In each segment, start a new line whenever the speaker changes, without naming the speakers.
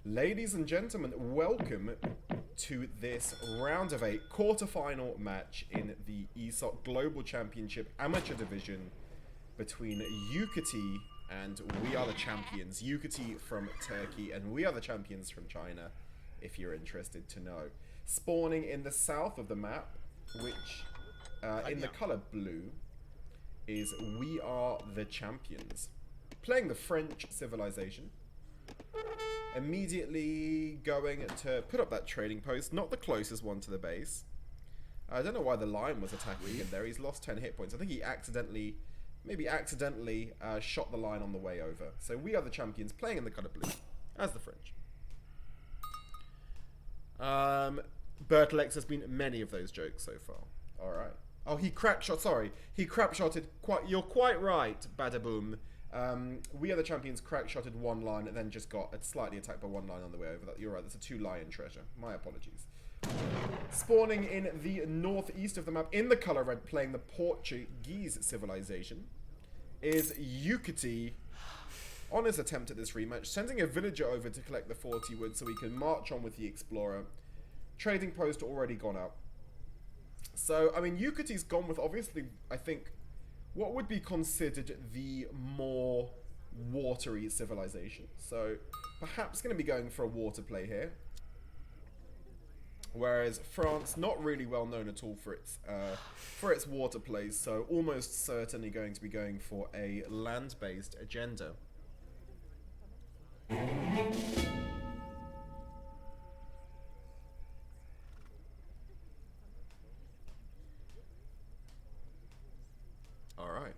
Ladies and gentlemen, welcome to this round of 8 quarterfinal match in the ESOT Global Championship Amateur Division between Yukietty and We Are The Champions. Yukietty from Turkey and We Are The Champions from China, if you're interested to know. Spawning in the south of the map, which in the colour blue, is We Are The Champions. Playing the French civilization. Immediately going to put up that trading post, not the closest one to the base. I don't know why the lion was attacking him there. He's lost 10 hit points. I think he maybe accidentally shot the lion on the way over. So We Are The Champions playing in the colour blue, as the French. Bertlex has been many of those jokes so far. Alright. Oh, he crack shot, sorry. He crap shotted you're quite right, Badaboom. We Are The Champions crack-shotted one line and then just got slightly attacked by one line on the way over. You're right, that's a 2-lion treasure. My apologies. Spawning in the northeast of the map, in the colour red, playing the Portuguese civilization, is Yukietty on his attempt at this rematch, sending a villager over to collect the 40 wood so he can march on with the explorer. Trading post already gone up. So, I mean, Yukietty's gone with, obviously, I think, what would be considered the more watery civilization. So perhaps going to be going for a water play here. Whereas France, not really well known at all for its water plays, so almost certainly going to be going for a land-based agenda. Alright.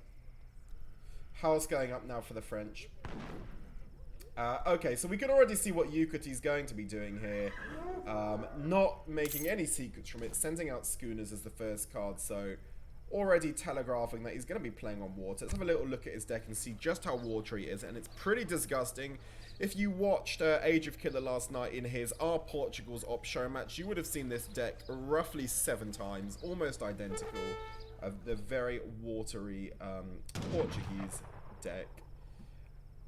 House going up now for the French. Okay, so we can already see what Yukietty's going to be doing here. Not making any secrets from it, sending out schooners as the first card, so already telegraphing that he's going to be playing on water. Let's have a little look at his deck and see just how watery it is, and it's pretty disgusting. If you watched Age of Killer last night in his Are Portugal's Op show match, you would have seen this deck roughly 7 times, almost identical. The very watery Portuguese deck.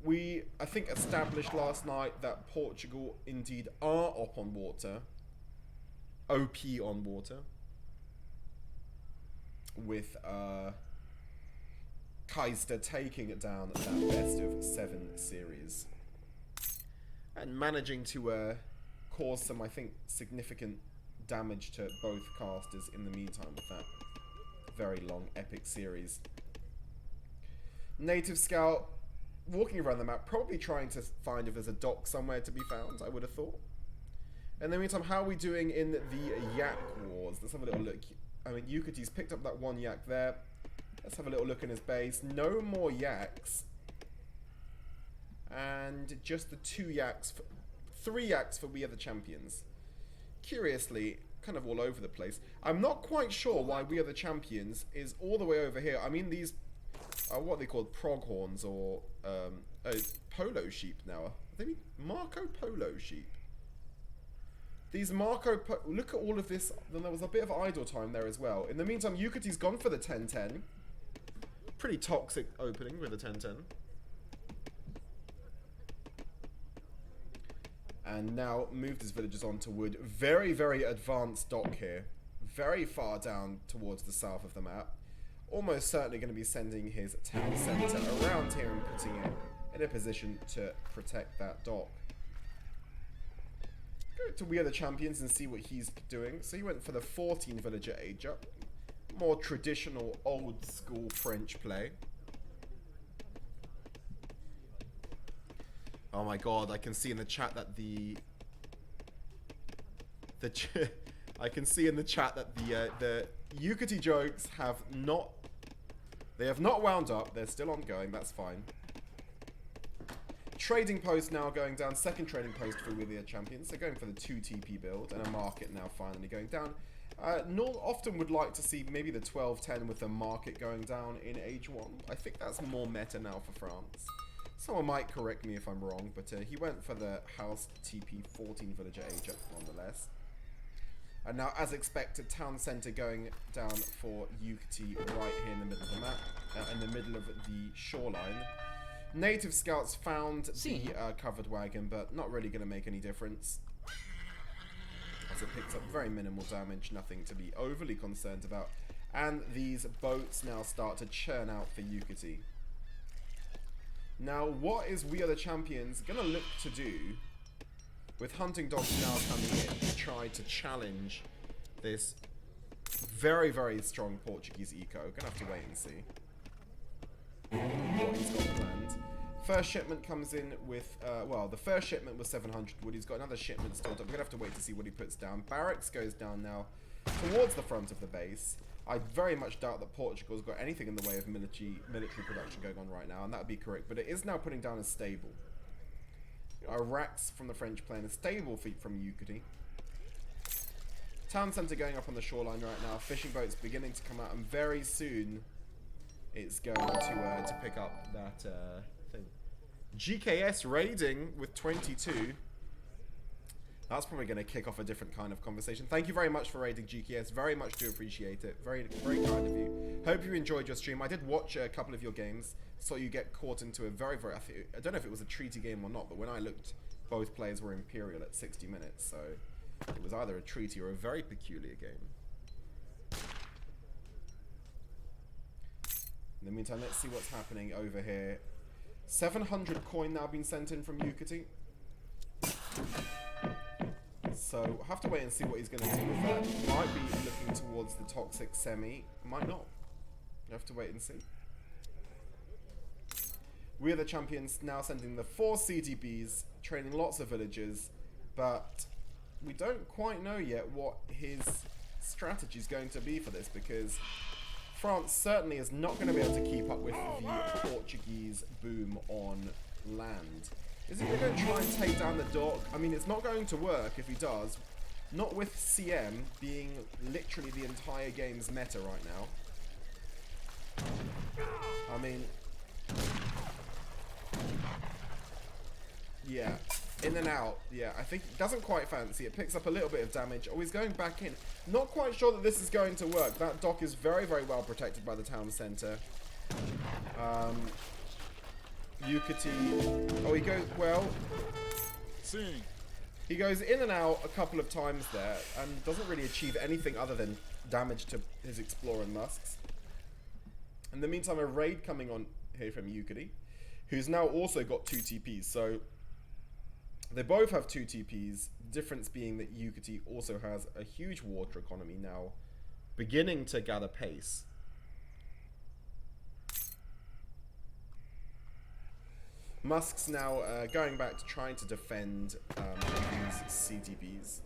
We, I think, established last night that Portugal indeed are up on water. OP on water. With Kaiser taking it down at that best of 7 series. And managing to cause some, I think, significant damage to both casters in the meantime with that very long epic series. Native Scout walking around the map, probably trying to find if there's a dock somewhere to be found, I would have thought. In the meantime, how are we doing in the yak wars? Let's have a little look. I mean, Yukietty's picked up that 1 yak there. Let's have a little look in his base. No more yaks. And just the 2 yaks, 3 yaks for We Are The Champions. Curiously, kind of all over the place. I'm not quite sure why We Are The Champions is all the way over here. I mean, these are what they called proghorns or polo sheep now. Are they Marco Polo sheep? These look at all of this. Then there was a bit of idle time there as well. In the meantime, Yukietty's gone for the 10-10. Pretty toxic opening with the 10-10. And now moved his villagers onto wood. Very, very advanced dock here. Very far down towards the south of the map. Almost certainly going to be sending his town centre around here and putting it in a position to protect that dock. Go to We Are The Champions and see what he's doing. So he went for the 14 villager age up. More traditional, old school French play. Oh my god, I can see in the chat that I can see in the chat that the Yukietty jokes have not wound up. They're still ongoing. That's fine. Trading post now going down. Second trading post for We Are The Champions. They're going for the 2 TP build and a market now finally going down. Nor often would like to see maybe the 12-10 with the market going down in Age 1. I think that's more meta now for France. Someone might correct me if I'm wrong, but he went for the house TP 14 villager age up nonetheless. And now, as expected, town centre going down for Yukietty right here in the middle of the map, in the middle of the shoreline. Native scouts found the covered wagon, but not really going to make any difference. As it picks up very minimal damage, nothing to be overly concerned about. And these boats now start to churn out for Yukietty. Now, what is We Are The Champions going to look to do with hunting dogs now coming in to try to challenge this very, very strong Portuguese eco? Going to have to wait and see what he's got planned. First shipment comes in with, well, the first shipment was 700 wood. He's got another shipment stored up. We're going to have to wait to see what he puts down. Barracks goes down now towards the front of the base. I very much doubt that Portugal's got anything in the way of military production going on right now, and that would be correct. But it is now putting down a stable. Racks from the French playing a stable from Yukietty. Town centre going up on the shoreline right now. Fishing boats beginning to come out, and very soon it's going to pick up that thing. GKS raiding with 22. That's probably going to kick off a different kind of conversation. Thank you very much for raiding GKS. Very much do appreciate it. Very, very kind of you. Hope you enjoyed your stream. I did watch a couple of your games. Saw you get caught into a very, very... I don't know if it was a treaty game or not, but when I looked, both players were Imperial at 60 minutes. So it was either a treaty or a very peculiar game. In the meantime, let's see what's happening over here. 700 coin now been sent in from Yukietty. So we'll have to wait and see what he's going to do with that. Might be looking towards the toxic semi. Might not. You have to wait and see. We Are The Champions now sending the 4 CDBs, training lots of villagers, but we don't quite know yet what his strategy is going to be for this, because France certainly is not going to be able to keep up with the Portuguese boom on land. Is he going to try and take down the dock? I mean, it's not going to work if he does. Not with CM being literally the entire game's meta right now. I mean... yeah. In and out. Yeah, I think it doesn't quite fancy. It picks up a little bit of damage. Oh, he's going back in. Not quite sure that this is going to work. That dock is very, very well protected by the town centre. Yukietty. Oh, he goes, well... he goes in and out a couple of times there and doesn't really achieve anything other than damage to his Explorer Musks. In the meantime, a raid coming on here from Yukietty, who's now also got 2 TPs. So they both have 2 TPs, the difference being that Yukietty also has a huge water economy now, beginning to gather pace. Musk's now going back to trying to defend these CDBs.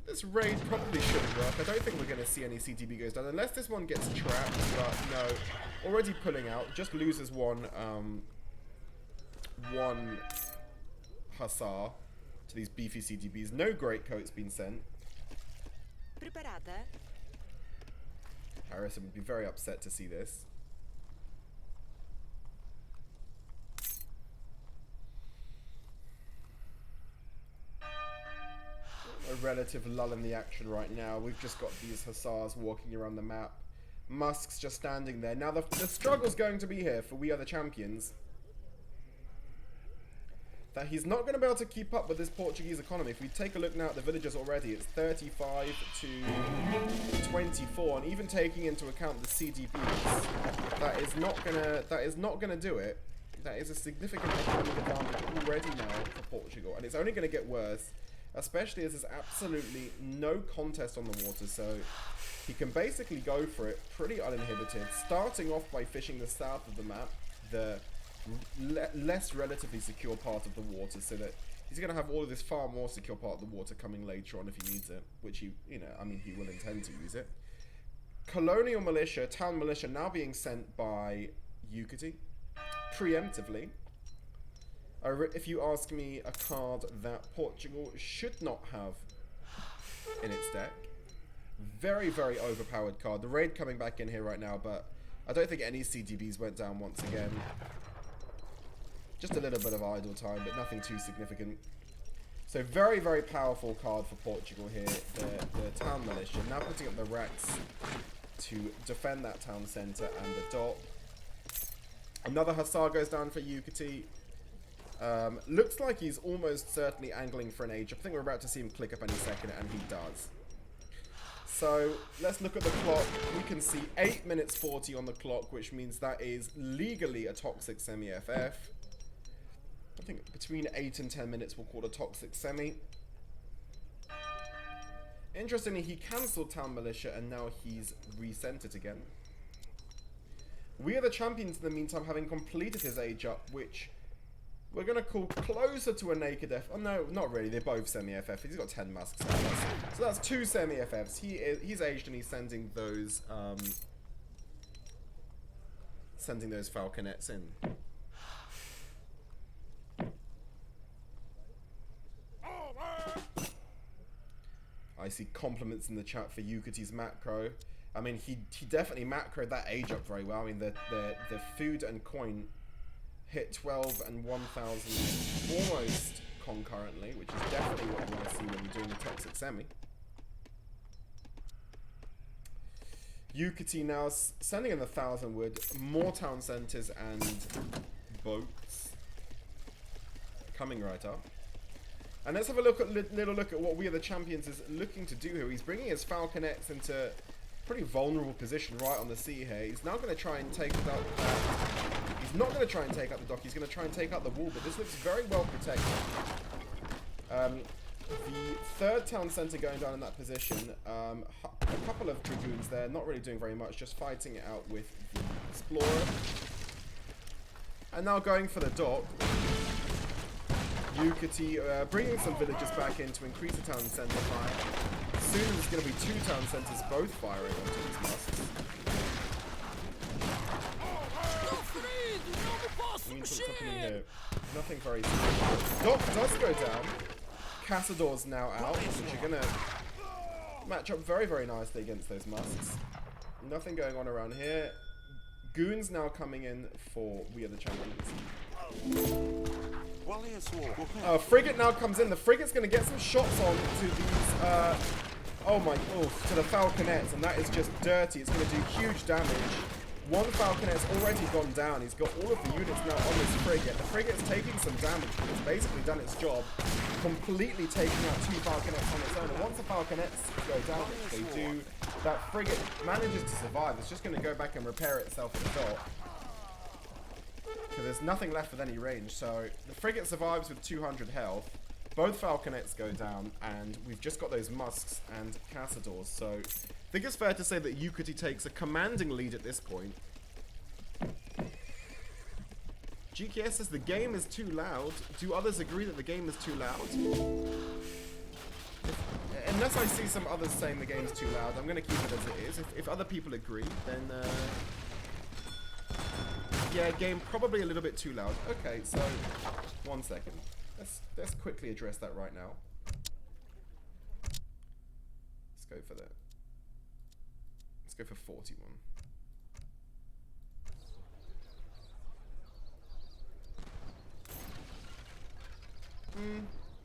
This raid probably shouldn't work. I don't think we're going to see any CDB goes down, unless this one gets trapped, but no. Already pulling out, just loses one Hussar to these beefy CDBs. No greatcoat's been sent.
Preparada.
Harrison would be very upset to see this. A relative lull in the action right now. We've just got these Hussars walking around the map. Musk's just standing there. Now the struggle's going to be here for We Are The Champions. That he's not going to be able to keep up with this Portuguese economy. If we take a look now at the villagers already, it's 35 to 24, and even taking into account the CDBs, that is not gonna do it. That is a significant economic advantage already now for Portugal, and it's only going to get worse, especially as there's absolutely no contest on the water. So he can basically go for it pretty uninhibited, starting off by fishing the south of the map, the less relatively secure part of the water, so that he's going to have all of this far more secure part of the water coming later on if he needs it, which he, I mean, he will intend to use it. Colonial militia, town militia now being sent by Yukietty, preemptively. If you ask me, a card that Portugal should not have in its deck. Very, very overpowered card. The raid coming back in here right now, but I don't think any CDBs went down once again. Just a little bit of idle time, but nothing too significant. So very, very powerful card for Portugal here, the town militia. Now putting up the racks to defend that town center and the dock. Another Hussar goes down for Yukietty. Looks like he's almost certainly angling for an age. I think we're about to see him click up any second, and he does. So let's look at the clock. We can see 8 minutes 40 on the clock, which means that is legally a toxic semi-FF. I think between 8 and 10 minutes we'll call a toxic semi. Interestingly, he cancelled Town Militia and now he's resent it again. We are the champions in the meantime, having completed his age up, which we're going to call closer to a naked F. Oh no, not really. They're both semi-FF. He's got 10 musks. So that's 2 semi-FFs. He's aged and he's sending those falconets in. I see compliments in the chat for Yukietty's macro. I mean, he definitely macroed that age up very well. I mean, the food and coin hit 12 and 1,000 almost concurrently, which is definitely what you want to see when you're doing a toxic semi. Yukietty now sending in the 1,000 wood, more town centers and boats coming right up. And let's have a little look at what We Are The Champions is looking to do here. He's bringing his falconets into a pretty vulnerable position right on the sea here. He's now going to try and take out he's not going to try and take out the dock. He's going to try and take out the wall, but this looks very well protected. The third town center going down in that position. A couple of dragoons there, not really doing very much, just fighting it out with the explorer. And now going for the dock. Yukietty bringing some villagers back in to increase the town center fire. Soon there's going to be 2 town centers both firing onto these musks. What's happening here? Nothing very simple. Dock does go down. Cassador's now out, which are going to match up very, very nicely against those musks. Nothing going on around here. Goons now coming in for We Are The Champions. Frigate now comes in. The frigate's going to get some shots on to these, to the falconets, and that is just dirty. It's going to do huge damage. One falconet's already gone down. He's got all of the units now on this frigate. The frigate's taking some damage, but it's basically done its job, completely taking out 2 falconets on its own. And once the falconets go down, which they do, that frigate manages to survive. It's just going to go back and repair itself at the dock. So there's nothing left with any range. So the frigate survives with 200 health. Both falconets go down, and we've just got those musks and cassadors. So I think it's fair to say that Yukietty takes a commanding lead at this point. GKS says the game is too loud. Do others agree that the game is too loud? Unless I see some others saying the game is too loud, I'm going to keep it as it is. If other people agree, then yeah, game probably a little bit too loud. Okay, so 1 second. Let's quickly address that right now. Let's go for that. Let's go for 41.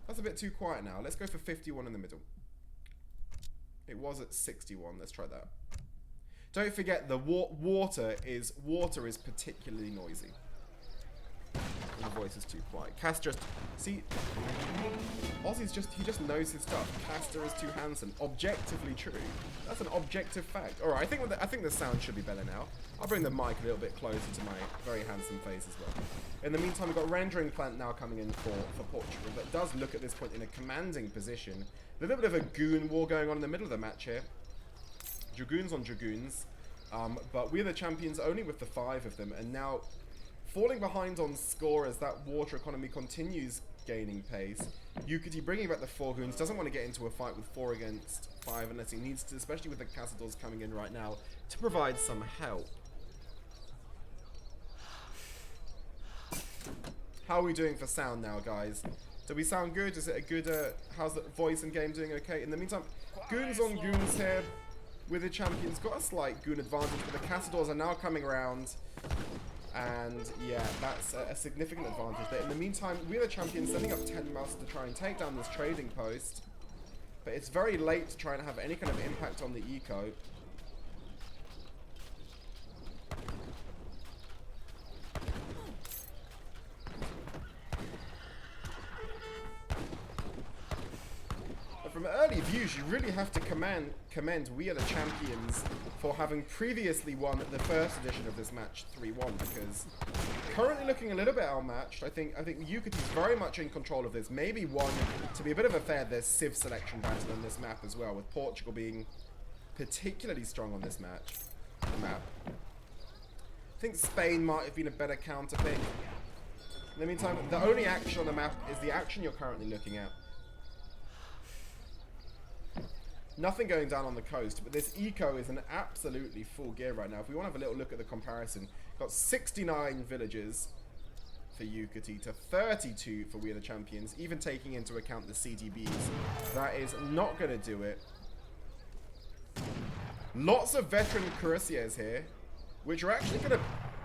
That's a bit too quiet now. Let's go for 51 in the middle. It was at 61. Let's try that. Don't forget the water is particularly noisy. And the voice is too quiet. Cass just Ozzy's he just knows his stuff. Caster is too handsome. Objectively true. That's an objective fact. All right, I think the sound should be better now. I'll bring the mic a little bit closer to my very handsome face as well. In the meantime, we've got rendering plant now coming in for Portugal. That does look at this point in a commanding position. A little bit of a goon war going on in the middle of the match here. Dragoons on Dragoons. But we're the champions only with the 5 of them, and now falling behind on score as that water economy continues gaining pace. Yukietty bringing back the 4 goons, doesn't want to get into a fight with 4 against 5 unless he needs to, especially with the Cassadors coming in right now to provide some help. How are we doing for sound now, guys? Do we sound good? Is it a good, how's the voice and game doing okay? In the meantime, goons on goons here. With the champions, got a slight goon advantage, but the Cassadors are now coming around. And yeah, that's a significant advantage there. In the meantime, we're the champions sending up 10 mouse to try and take down this trading post. But it's very late to try and have any kind of impact on the eco. early views, you really have to commend We Are The Champions for having previously won the first edition of this match 3-1, because currently looking a little bit outmatched. I think Yukietty is very much in control of this. Maybe won, to be a bit of a fair, there's Civ selection battle on this map as well, with Portugal being particularly strong on this map. I think Spain might have been a better counter pick. In the meantime, the only action on the map is the action you're currently looking at. Nothing going down on the coast, but this eco is in absolutely full gear right now. If we want to have a little look at the comparison, got 69 villages for Yukietty to 32 for We Are The Champions, even taking into account the CDBs. That is not going to do it. Lots of veteran cuirassiers here, which are actually going to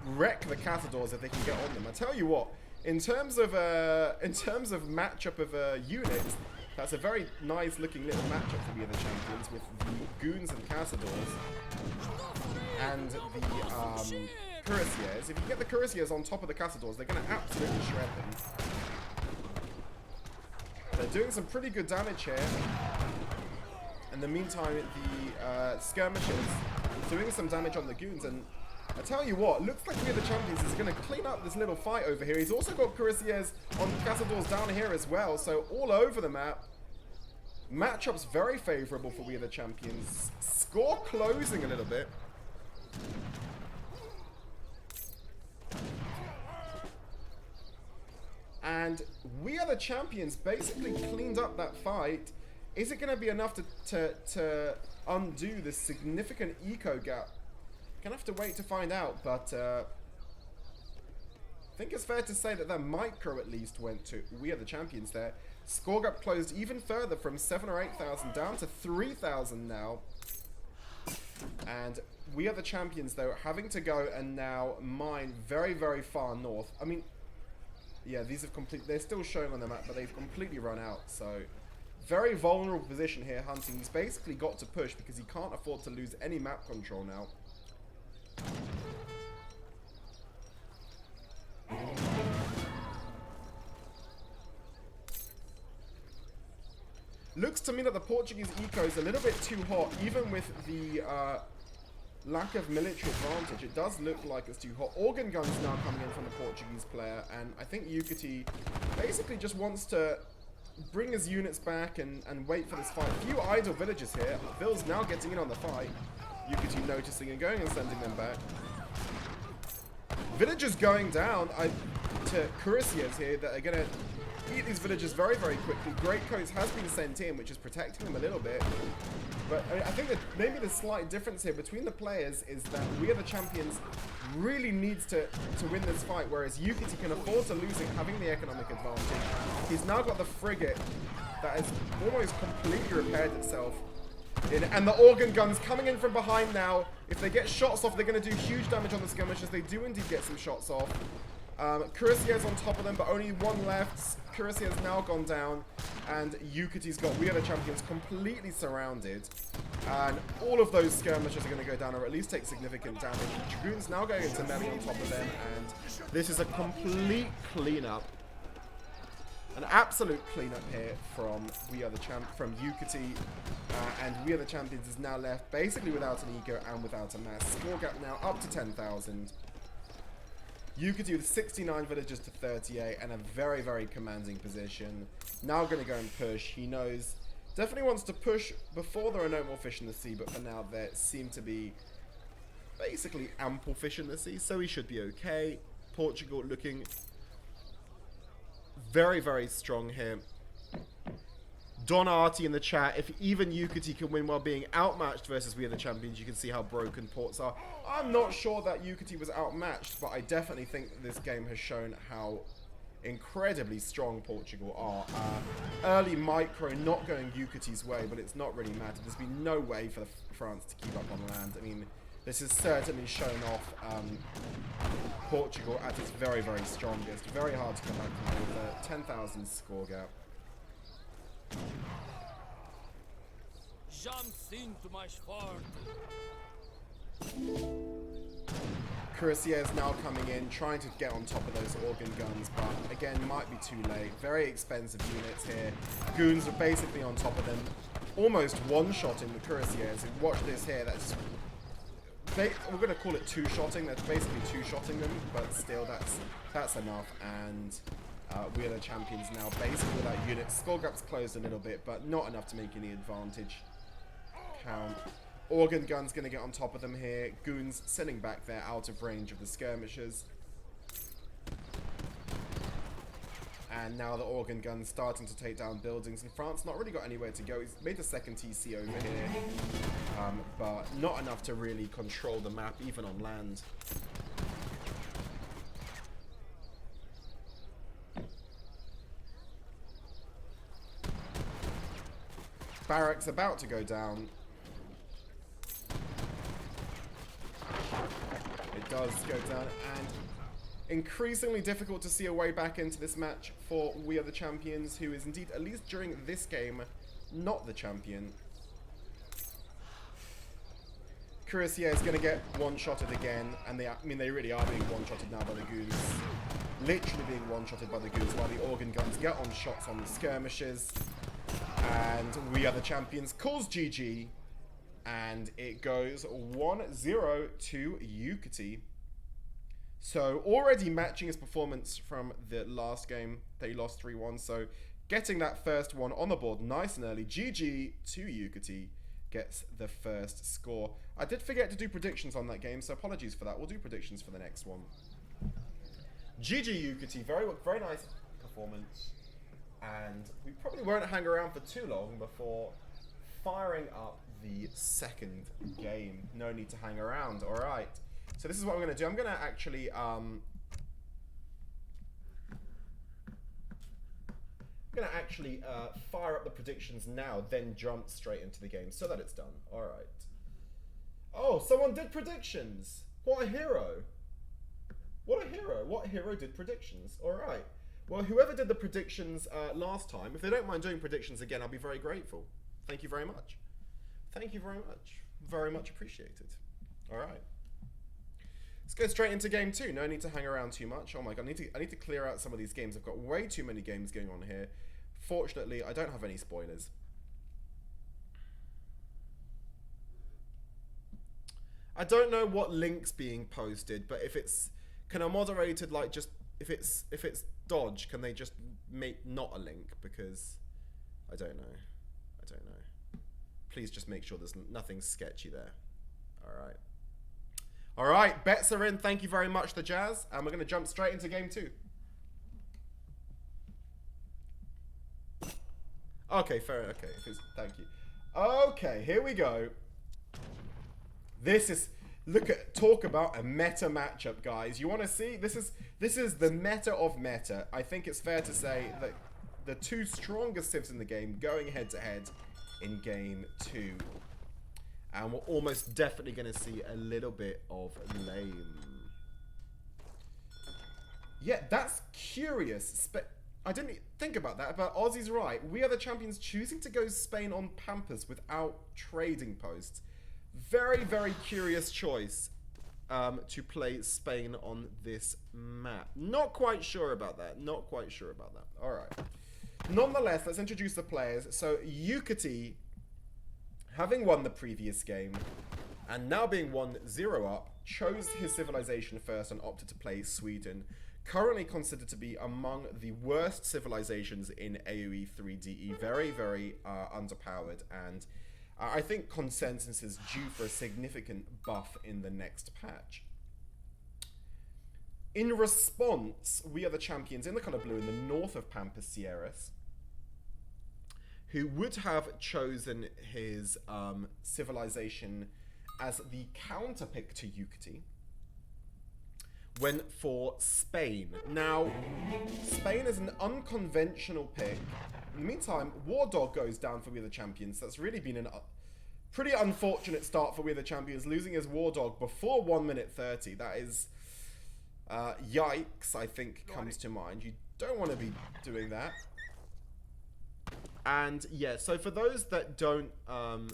wreck the Cazadors if they can get on them. I tell you what, in terms of matchup of units, that's a very nice looking little matchup for We Are The Champions, with the Goons and Cazadors and the Cuirassiers. If you get the Cuirassiers on top of the Cazadors, they're going to absolutely shred them. They're doing some pretty good damage here. In the meantime, the Skirmishers doing some damage on the Goons, and I tell you what, looks like We Are The Champions is going to clean up this little fight over here. He's also got Cuirassiers on Cazadors down here as well, so all over the map. Matchup's very favourable for We Are The Champions. Score closing a little bit. And We Are The Champions basically cleaned up that fight. Is it going to be enough to undo this significant eco gap? Gonna have to wait to find out, but I think it's fair to say that their micro at least went to We Are The Champions there. Score gap closed even further from 7,000 or 8,000 down to 3,000 now. And We Are The Champions, though, having to go and now mine very, very far north. I mean, yeah, these have they're still showing on the map, but they've completely run out, so very vulnerable position here, Hunting. He's basically got to push because he can't afford to lose any map control now. Looks to me that the Portuguese eco is a little bit too hot, even with the lack of military advantage. It does look like it's too hot. Organ guns now coming in from the Portuguese player, and I think Yukietty basically just wants to bring his units back and wait for this fight. A few idle villagers here. Bill's now getting in on the fight. Yukietty noticing and going and sending them back. Villagers going down to Cuirassiers here that are going to eat these villagers very, very quickly. Greatcoats has been sent in, which is protecting them a little bit. But I think that maybe the slight difference here between the players is that We Are The Champions really needs to win this fight, whereas Yukietty can afford to lose it, having the economic advantage. He's now got the frigate that has almost completely repaired itself. And the organ guns coming in from behind now. If they get shots off, they're going to do huge damage on the skirmishers. They do indeed get some shots off. Cuirassiers on top of them, but only one left. Cuirassiers now gone down, and Yukietty's got We Are The Champions completely surrounded. And all of those skirmishers are going to go down, or at least take significant damage. Dragoons now going into melee on top of them, and this is a complete cleanup. An absolute cleanup here from from Yukietty, and We Are The Champions is now left basically without an eco and without a mass. Score gap now up to 10,000. Yukietty with 69 villagers to 38 and a very, very commanding position. Now going to go and push. He knows, definitely wants to push before there are no more fish in the sea, but for now there seem to be basically ample fish in the sea, so he should be okay. Portugal looking very, very strong here. Don Artie in the chat, if even Yukietty can win while being outmatched versus We Are The Champions, you can see how broken ports are. I'm not sure that Yukietty was outmatched, but I definitely think that this game has shown how incredibly strong Portugal are. Early micro not going Yukietty's way, but it's not really mattered. There's been no way for France to keep up on land. I mean, this has certainly shown off Portugal at its very, very strongest. Very hard to come back from with a 10,000 score gap.
Já me sinto mais forte.
Cuirassiers now coming in, trying to get on top of those organ guns, but again, might be too late. Very expensive units here. Goons are basically on top of them. almost one-shotting the Cuirassiers. Watch this here. We're going to call it two-shotting. That's basically two-shotting them, but still, that's enough. And we are the champions now, basically without units. Skull gap's closed a little bit, but not enough to make any advantage count. Organ gun's going to get on top of them here. Goons sending back there out of range of the skirmishers. And now the organ gun's starting to take down buildings. And France not really got anywhere to go. He's made the second TC over here. But not enough to really control the map, even on land. Barracks about to go down. It does go down, and increasingly difficult to see a way back into this match for We Are The Champions, who is indeed, at least during this game, not the champion. Cuirassier is going to get one-shotted again, and they really are being one-shotted now by the goons. Literally being one-shotted by the goons, while the organ guns get on shots on the skirmishers. And We Are The Champions calls GG, and it goes 1-0 to Yukietty. So already matching his performance from the last game that he lost 3-1. So getting that first one on the board nice and early. GG to Yukietty gets the first score. I did forget to do predictions on that game, so apologies for that. We'll do predictions for the next one. GG Yukietty, very nice performance. And we probably won't hang around for too long before firing up the second game. No need to hang around. All right. So this is what I'm going to do. I'm going to actually fire up the predictions now, then jump straight into the game so that it's done. All right. Oh, someone did predictions. What a hero. What a hero. What hero did predictions? All right. Well, whoever did the predictions last time, if they don't mind doing predictions again, I'll be very grateful. Thank you very much. Thank you very much. Very much appreciated. All right. Let's go straight into game 2. No need to hang around too much. Oh my god, I need to clear out some of these games. I've got way too many games going on here. Fortunately, I don't have any spoilers. I don't know what link's being posted, but if it's can a moderator like just if it's dodge, can they just make not a link? Because I don't know. Please just make sure there's nothing sketchy there. Alright. Alright, bets are in. Thank you very much, the Jazz. And we're going to jump straight into game 2. Okay, fair. Okay, thank you. Okay, here we go. This is... talk about a meta matchup, guys. You want to see? This is the meta of meta. I think it's fair to say that the two strongest civs in the game going head to head in game 2. And we're almost definitely going to see a little bit of lame. Yeah, that's curious. I didn't think about that, but Ozzy's right. We Are The Champions choosing to go Spain on Pampas without trading posts. Very, very curious choice to play Spain on this map. Not quite sure about that. All right. Nonetheless, let's introduce the players. So Yukietty, having won the previous game and now being 1-0 up, chose his civilization first and opted to play Sweden. Currently considered to be among the worst civilizations in AOE 3DE. Very, very underpowered, and I think consensus is due for a significant buff in the next patch. In response, We Are The Champions in the color blue in the north of Pampas Sierras, who would have chosen his civilization as the counter pick to Yukietty, went for Spain. Now, Spain is an unconventional pick. In the meantime, War Dog goes down for We Are The Champions. That's really been a pretty unfortunate start for We Are The Champions, losing his War Dog before 1 minute 30. That is, yikes, I think, comes to mind. You don't want to be doing that. And yeah, so for those that don't, know,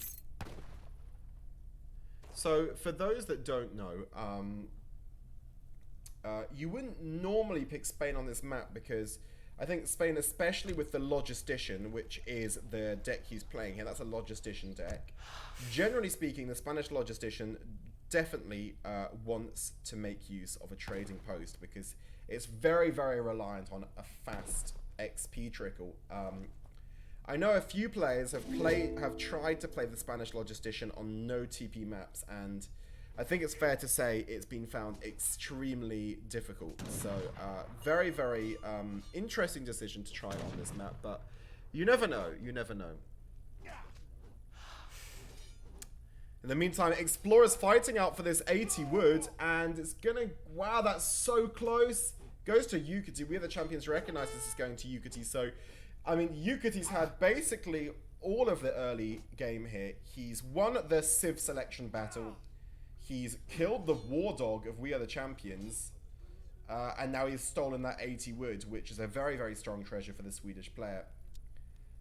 you wouldn't normally pick Spain on this map because I think Spain, especially with the Logistician, which is the deck he's playing here, that's a Logistician deck. Generally speaking, the Spanish Logistician definitely wants to make use of a trading post because it's very, very reliant on a fast XP trickle. I know a few players have tried to play the Spanish Logistician on no TP maps, and I think it's fair to say it's been found extremely difficult. So, very, very interesting decision to try on this map, but you never know. You never know. In the meantime, Explorer's fighting out for this 80 wood, and it's gonna... Wow, that's so close. Goes to Yukietty. We are the champions recognize this is going to Yukietty. So, I mean, Yukietty's had basically all of the early game here. He's won the Civ selection battle. He's killed the War Dog of We Are The Champions. And now he's stolen that 80 wood, which is a very, very strong treasure for the Swedish player.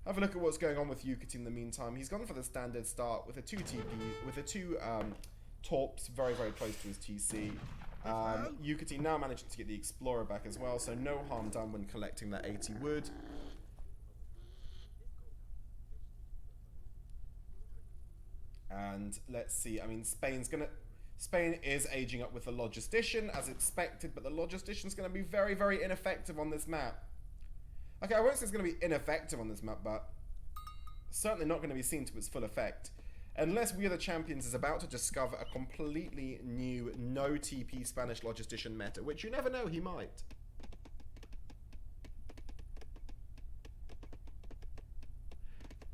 Have a look at what's going on with Yukietty in the meantime. He's gone for the standard start with a 2 TP, with a 2 Torps very, very close to his TC. Yukietty now managed to get the Explorer back as well, so no harm done when collecting that 80 wood. And let's see, I mean, Spain is aging up with the Logistician as expected, but the Logistician's going to be very, very ineffective on this map. Okay, I won't say it's going to be ineffective on this map, but certainly not going to be seen to its full effect. Unless We Are The Champions is about to discover a completely new no TP Spanish Logistician meta, which you never know, he might.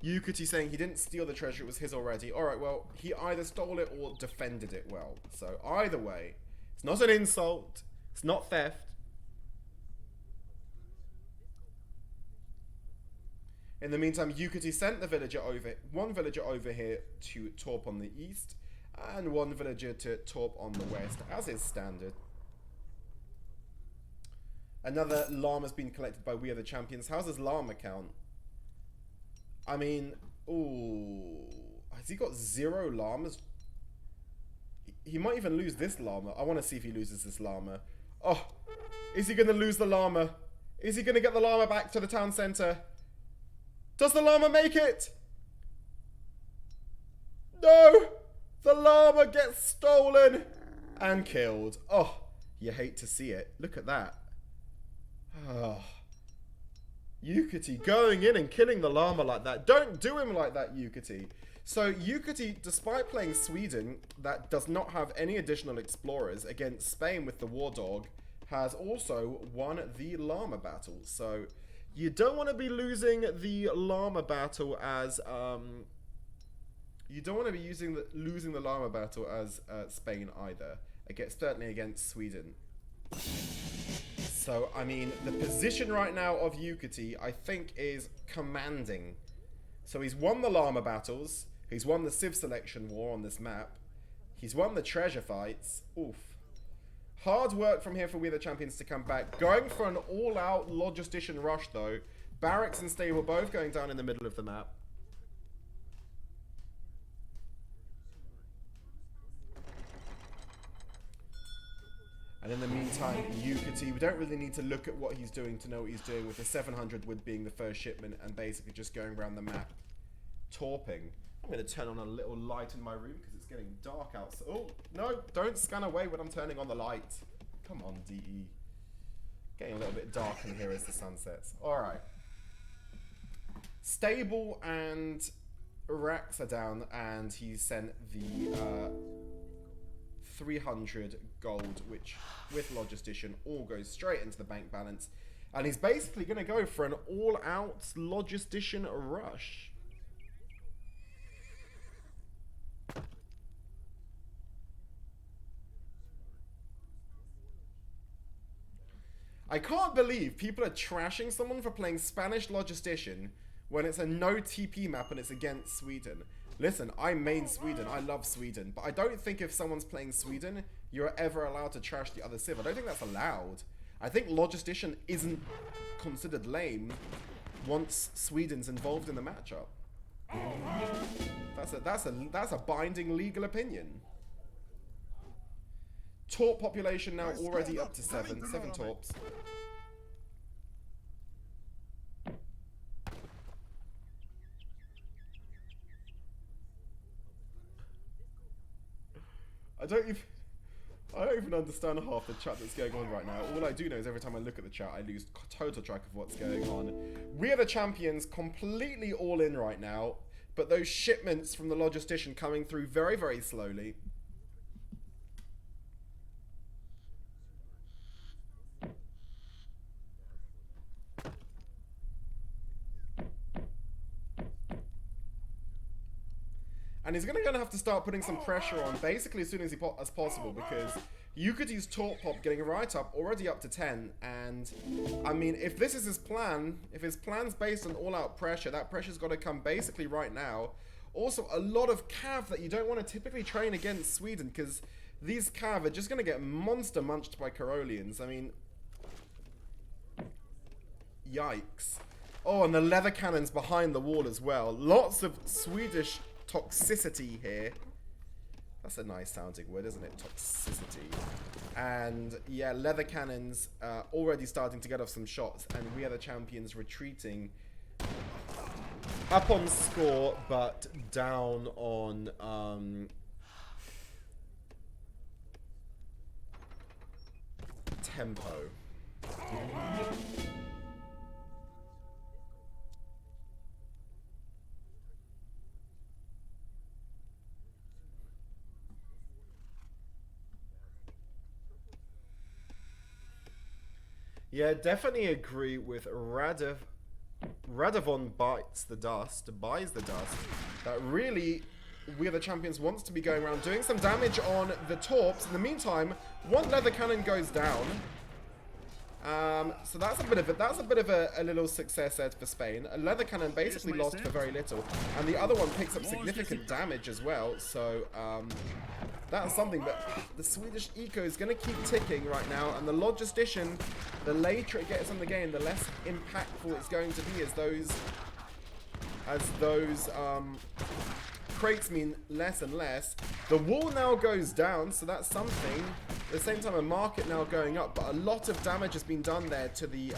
Yukietty saying he didn't steal the treasure, it was his already. Alright, well, he either stole it or defended it well. So either way, it's not an insult, it's not theft. In the meantime, Yukietty sent the villager over, one villager over here to Torp on the east, and one villager to Torp on the west, as is standard. Another llama's been collected by We Are The Champions. How's his llama count? I mean, ooh, has he got 0 llamas? He might even lose this llama. I want to see if he loses this llama. Oh, is he going to lose the llama? Is he going to get the llama back to the town centre? Does the llama make it? No! The llama gets stolen and killed. Oh, you hate to see it. Look at that. Oh. Yukietty going in and killing the llama like that. Don't do him like that, Yukietty. So Yukietty, despite playing Sweden, that does not have any additional explorers, against Spain with the War Dog, has also won the llama battle. So you don't want to be losing the llama battle as you don't want to be losing the llama battle as Spain either. Certainly against Sweden. So, I mean, the position right now of Yukietty, I think, is commanding. So he's won the llama battles. He's won the Civ selection war on this map. He's won the treasure fights. Oof. Hard work from here for We Are The Champions to come back. Going for an all-out Logistician rush, though. Barracks and Stable both going down in the middle of the map. And in the meantime, Yukietty, we don't really need to look at what he's doing to know what he's doing, with the 700 wood being the first shipment and basically just going around the map, torping. I'm going to turn on a little light in my room because it's getting dark outside. Oh, no, don't scan away when I'm turning on the light. Come on, DE. Getting a little bit dark in here as the sun sets. Alright. Stable and racks are down, and he sent the 300 gold, which with Logistician all goes straight into the bank balance, and he's basically going to go for an all-out Logistician rush. I can't believe people are trashing someone for playing Spanish Logistician when it's a no TP map and it's against Sweden. Listen, I main Sweden, I love Sweden, but I don't think if someone's playing Sweden, you're ever allowed to trash the other Civ. I don't think that's allowed. I think Logistician isn't considered lame once Sweden's involved in the matchup. That's a binding legal opinion. Torp population now already up to 7 Torps. I don't even understand half the chat that's going on right now. All I do know is every time I look at the chat, I lose total track of what's going on. We are the champions, completely all in right now, but those shipments from the logistician coming through very, very slowly. And he's going to have to start putting some pressure on basically as soon as possible, because Yukietty's Torp Pop getting right up, already up to 10. And, I mean, if this is his plan, if his plan's based on all-out pressure, that pressure's got to come basically right now. Also, a lot of Cav that you don't want to typically train against Sweden, because these Cav are just going to get monster munched by Karolians. I mean, yikes. Oh, and the leather cannons behind the wall as well. Lots of Swedish toxicity here. That's a nice sounding word, isn't it? Toxicity. And yeah, leather cannons already starting to get off some shots, and we are the champions retreating up on score, but down on tempo. Yeah, definitely agree with Radovon buys the dust, that really We Are The Champions wants to be going around doing some damage on the Torps. In the meantime, one leather cannon goes down. So that's a bit of a little success there for Spain. A leather cannon basically lost for very little, and the other one picks up significant damage as well. So that's something. But the Swedish eco is going to keep ticking right now, and the logistician, the later it gets on the game, the less impactful it's going to be, as those crates mean less and less. The wall now goes down, so that's something. At the same time, a market now going up, but a lot of damage has been done there to the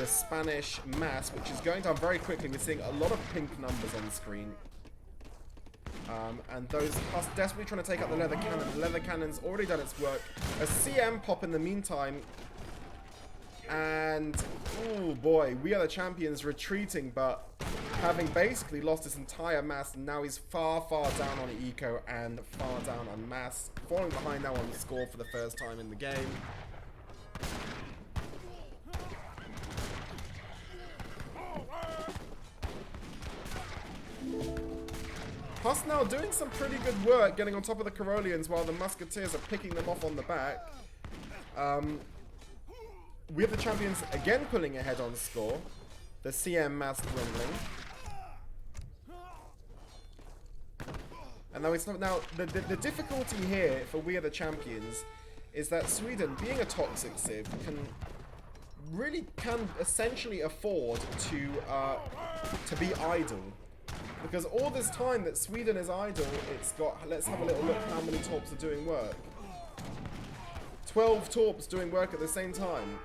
Spanish mass, which is going down very quickly. We're seeing a lot of pink numbers on the screen. And those Husks desperately trying to take out the leather cannon. The leather cannon's already done its work. A CM pop in the meantime. And, oh boy, We Are The Champions retreating, but having basically lost his entire mass. Now he's far, far down on eco and far down on mass. Falling behind now on the score for the first time in the game. Husks now doing some pretty good work getting on top of the Karolians while the Musketeers are picking them off on the back. We Are The Champions again pulling ahead on score. The CM mass dwindling. And now it's not, now the difficulty here for We Are The Champions is that Sweden, being a toxic civ, can essentially afford to be idle. Because all this time that Sweden is idle, it's got, let's have a little look how many Torps are doing work. 12 Torps doing work at the same time.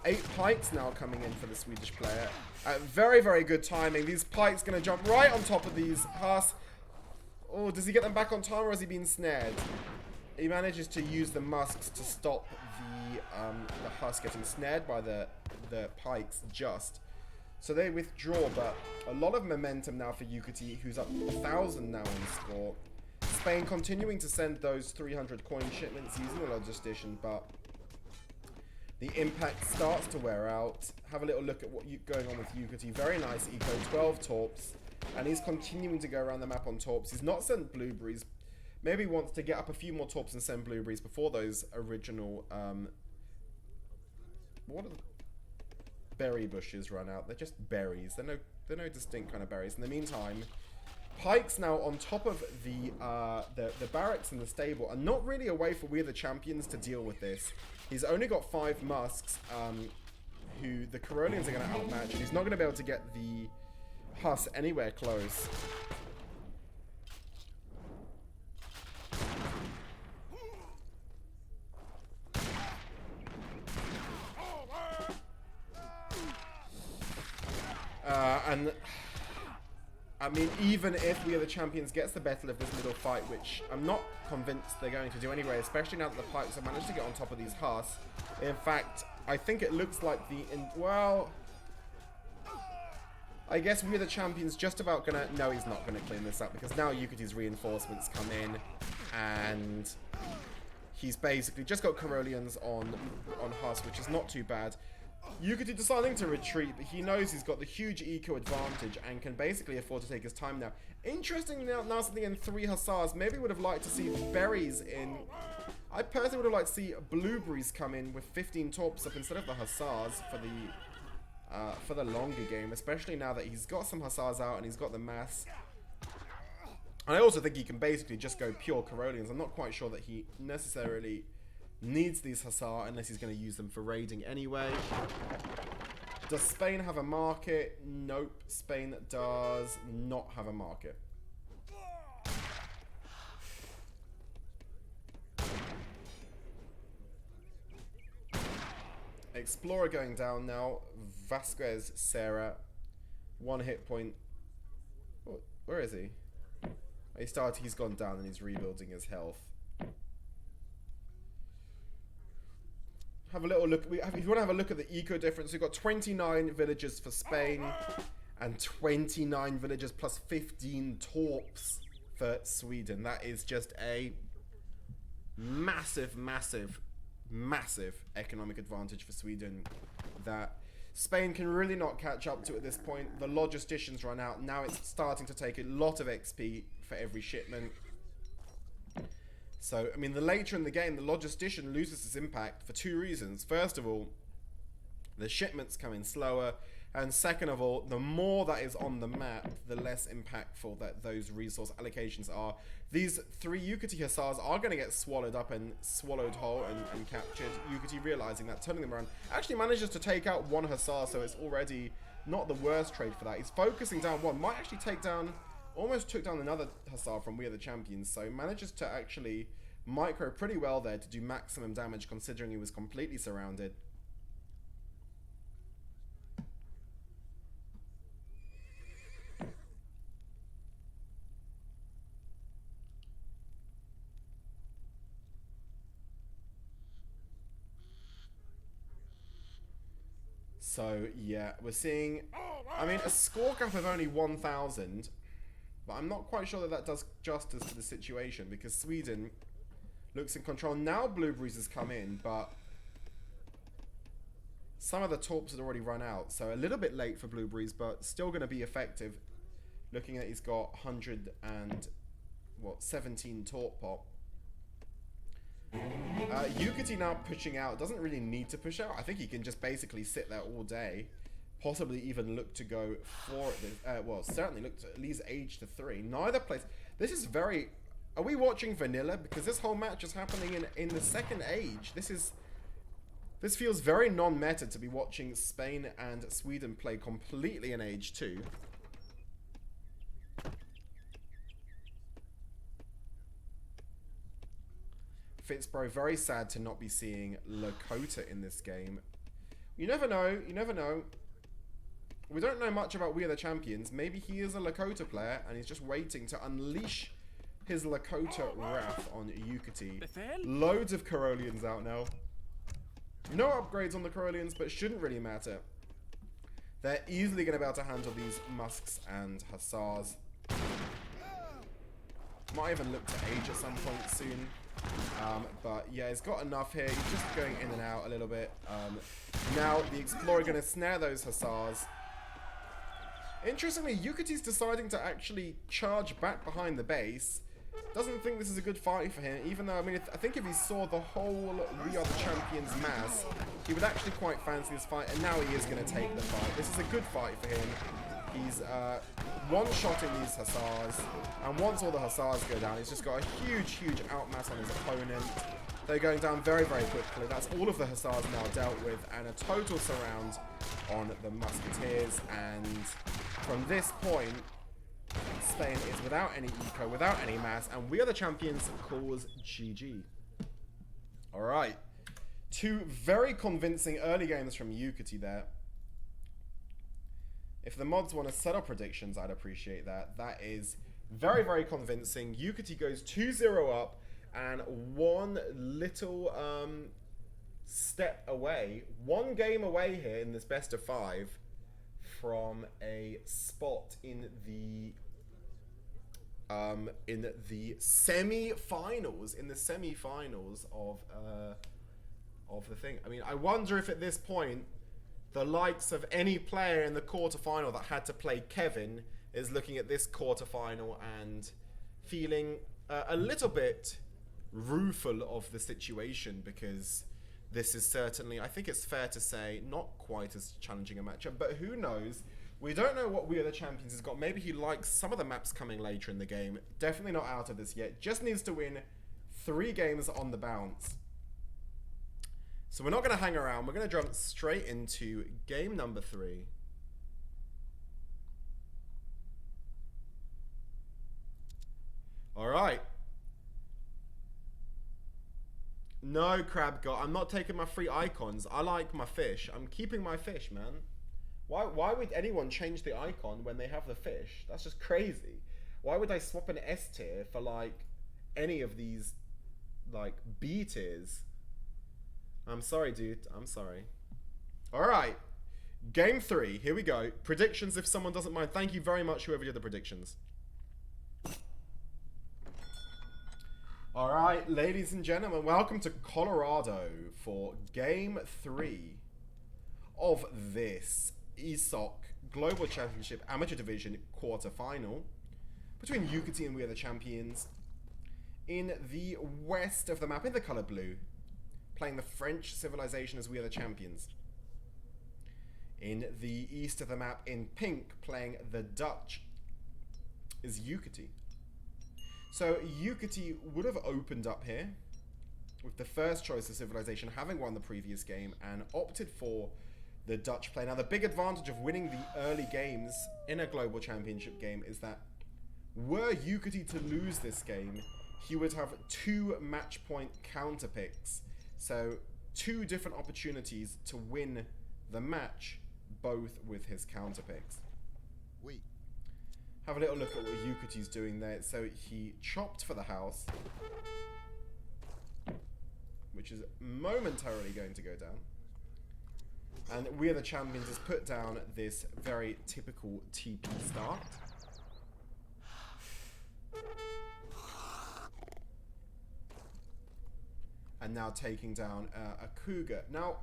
8 pikes now coming in for the Swedish player. Very, very good timing. These pikes going to jump right on top of these Husks. Oh, does he get them back on time, or has he been snared? He manages to use the musks to stop the Husks getting snared by the pikes just. So they withdraw, but a lot of momentum now for Yukietty, who's up 1,000 now on score. Spain continuing to send those 300 coin shipments using the logistician, but the impact starts to wear out. Have a little look at what's going on with Yukietty. Very nice eco, 12 Torps. And he's continuing to go around the map on Torps. He's not sent blueberries. Maybe he wants to get up a few more Torps and send blueberries before those original... what are the berry bushes run out? They're just berries. They're no distinct kind of berries. In the meantime, pikes now on top of the barracks and the stable are not really a way for We Are The Champions to deal with this. He's only got 5 musks, who the Karolians are going to outmatch, and he's not going to be able to get the Husks anywhere close. I mean, even if We Are The Champions gets the better of this middle fight, which I'm not convinced they're going to do anyway, especially now that the Pikes have managed to get on top of these Huss. In fact, I think it looks like well, I guess We Are The Champions just about gonna... No, he's not gonna clean this up, because now Yukietty's reinforcements come in, and he's basically just got Caroleans on Huss, which is not too bad. Yukietty deciding to retreat, but he knows he's got the huge eco advantage and can basically afford to take his time now. Interestingly, now something in 3 Hussars. Maybe would have liked to see berries in... I personally would have liked to see blueberries come in with 15 torps up instead of the Hussars for the longer game, especially now that he's got some Hussars out and he's got the mass. And I also think he can basically just go pure Caroleans. I'm not quite sure that he necessarily needs these Hussar unless he's going to use them for raiding anyway. Does Spain have a market? Nope, Spain does not have a market. Explorer going down now. Vasquez, Sarah. 1 hit point. Where is he? He's gone down and he's rebuilding his health. Have a little look. If you want to have a look at the eco difference, we've got 29 villagers for Spain and 29 villagers plus 15 torps for Sweden. That is just a massive, massive, massive economic advantage for Sweden that Spain can really not catch up to at this point. The logisticians run out. Now it's starting to take a lot of XP for every shipment. So, I mean, the later in the game, the logistician loses its impact for 2 reasons. First of all, the shipments come in slower. And second of all, the more that is on the map, the less impactful that those resource allocations are. These 3 Yukietty Hussars are going to get swallowed up and swallowed whole and captured. Yukietty realizing that, turning them around, actually manages to take out 1 Hussar, so it's already not the worst trade for that. He's focusing down 1, might actually take down... Almost took down another Hussar from We Are The Champions, so manages to actually micro pretty well there to do maximum damage considering he was completely surrounded. So yeah, we're seeing, I mean, a score gap of only 1,000. But I'm not quite sure that that does justice to the situation because Sweden looks in control. Now Blueberries has come in, but some of the torps had already run out. So a little bit late for Blueberries, but still going to be effective. Looking at he's got 17 torp pop. Yukietty now pushing out. Doesn't really need to push out. I think he can just basically sit there all day. Possibly even look to go for it. Well, certainly look to at least age to 3. Neither place. This is very... Are we watching vanilla? Because this whole match is happening in the second age. This feels very non-meta to be watching Spain and Sweden play completely in age 2. Fitzbro, very sad to not be seeing Lakota in this game. You never know. You never know. We don't know much about We Are The Champions. Maybe he is a Lakota player and he's just waiting to unleash his Lakota wrath on Yukietty. Loads of Caroleans out now. No upgrades on the Caroleans, but shouldn't really matter. They're easily going to be able to handle these Musks and Hussars. Might even look to age at some point soon. But yeah, he's got enough here. He's just going in and out a little bit. Now the Explorer going to snare those Hussars. Interestingly, Yukietty's deciding to actually charge back behind the base. Doesn't think this is a good fight for him, even though, I mean, I think if he saw the whole We Are The Champions mass, he would actually quite fancy this fight, and now he is going to take the fight. This is a good fight for him. He's one-shotting these Hussars, and once all the Hussars go down, he's just got a huge, huge outmass on his opponent. They're going down very, very quickly. That's all of the Hussars now dealt with, and a total surround on the Musketeers. And from this point, Spain is without any eco, without any mass, and We Are The Champions calls GG. Alright. 2 very convincing early games from Yukietty there. If the mods want to settle predictions, I'd appreciate that. That is very, very convincing. Yukietty goes 2-0 up and one little step away, one game away here in this best of 5 from a spot in the semi-finals, of the thing. I mean, I wonder if at this point the likes of any player in the quarterfinal that had to play Kevin is looking at this quarterfinal and feeling a little bit rueful of the situation, because this is certainly, I think it's fair to say, not quite as challenging a matchup, but who knows? We don't know what We Are The Champions has got. Maybe he likes some of the maps coming later in the game. Definitely not out of this yet. Just needs to win 3 games on the bounce. So we're not going to hang around. We're going to jump straight into game number 3. All right. No, Crab God, I'm not taking my free icons. I like my fish. I'm keeping my fish, man. Why would anyone change the icon when they have the fish? That's just crazy. Why would I swap an S tier for like any of these like B tiers? I'm sorry, dude. I'm sorry. All right. Game 3. Here we go. Predictions if someone doesn't mind. Thank you very much, whoever did the predictions. All right, ladies and gentlemen, welcome to Colorado for Game 3 of this ESOC Global Championship Amateur Division quarterfinal between Yukietty and We Are The Champions in the west of the map in the color blue, playing the French civilization as We Are The Champions. In the east of the map in pink, playing the Dutch is Yukietty. So Yukietty would have opened up here with the first choice of civilization, having won the previous game, and opted for the Dutch play. Now the big advantage of winning the early games in a global championship game is that were Yukietty to lose this game, he would have 2 match point counter picks. So 2 different opportunities to win the match, both with his counter picks. Have a little look at what Yukietty's doing there. So he chopped for the house, which is momentarily going to go down. And We Are The Champions has put down this very typical TP start. And now taking down a Cougar. Now,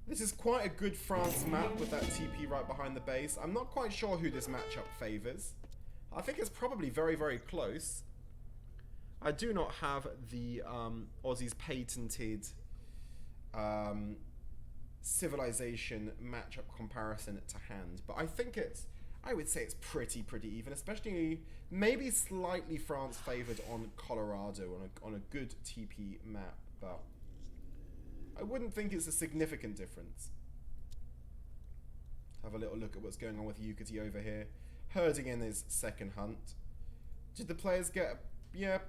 this is quite a good France map with that TP right behind the base. I'm not quite sure who this matchup favors. I think it's probably very, very close. I do not have the Aussies' patented civilization matchup comparison to hand, but I think I would say it's pretty even, especially maybe slightly France favored on Colorado on a good TP map, but I wouldn't think it's a significant difference. Have a little look at what's going on with Yukietty over here, herding in his second hunt. Did the players get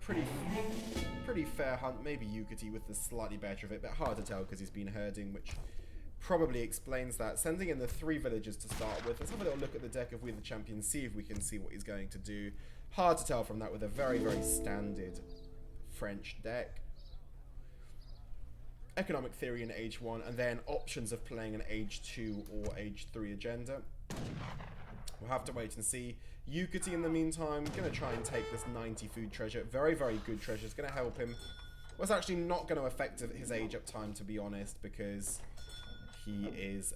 pretty fair hunt? Maybe Yukietty with the slightly better of it, but hard to tell because he's been herding, which probably explains that. Sending in the 3 villagers to start with. Let's have a little look at the deck of We Are The Champions, see if we can see what he's going to do. Hard to tell from that with a very, very standard French deck. Economic theory in age 1, and then options of playing an age 2 or age 3 agenda. We'll have to wait and see. Yukietty, in the meantime, going to try and take this 90 food treasure. Very, very good treasure. It's going to help him. Well, it's actually not going to affect his age up time, to be honest, because he is,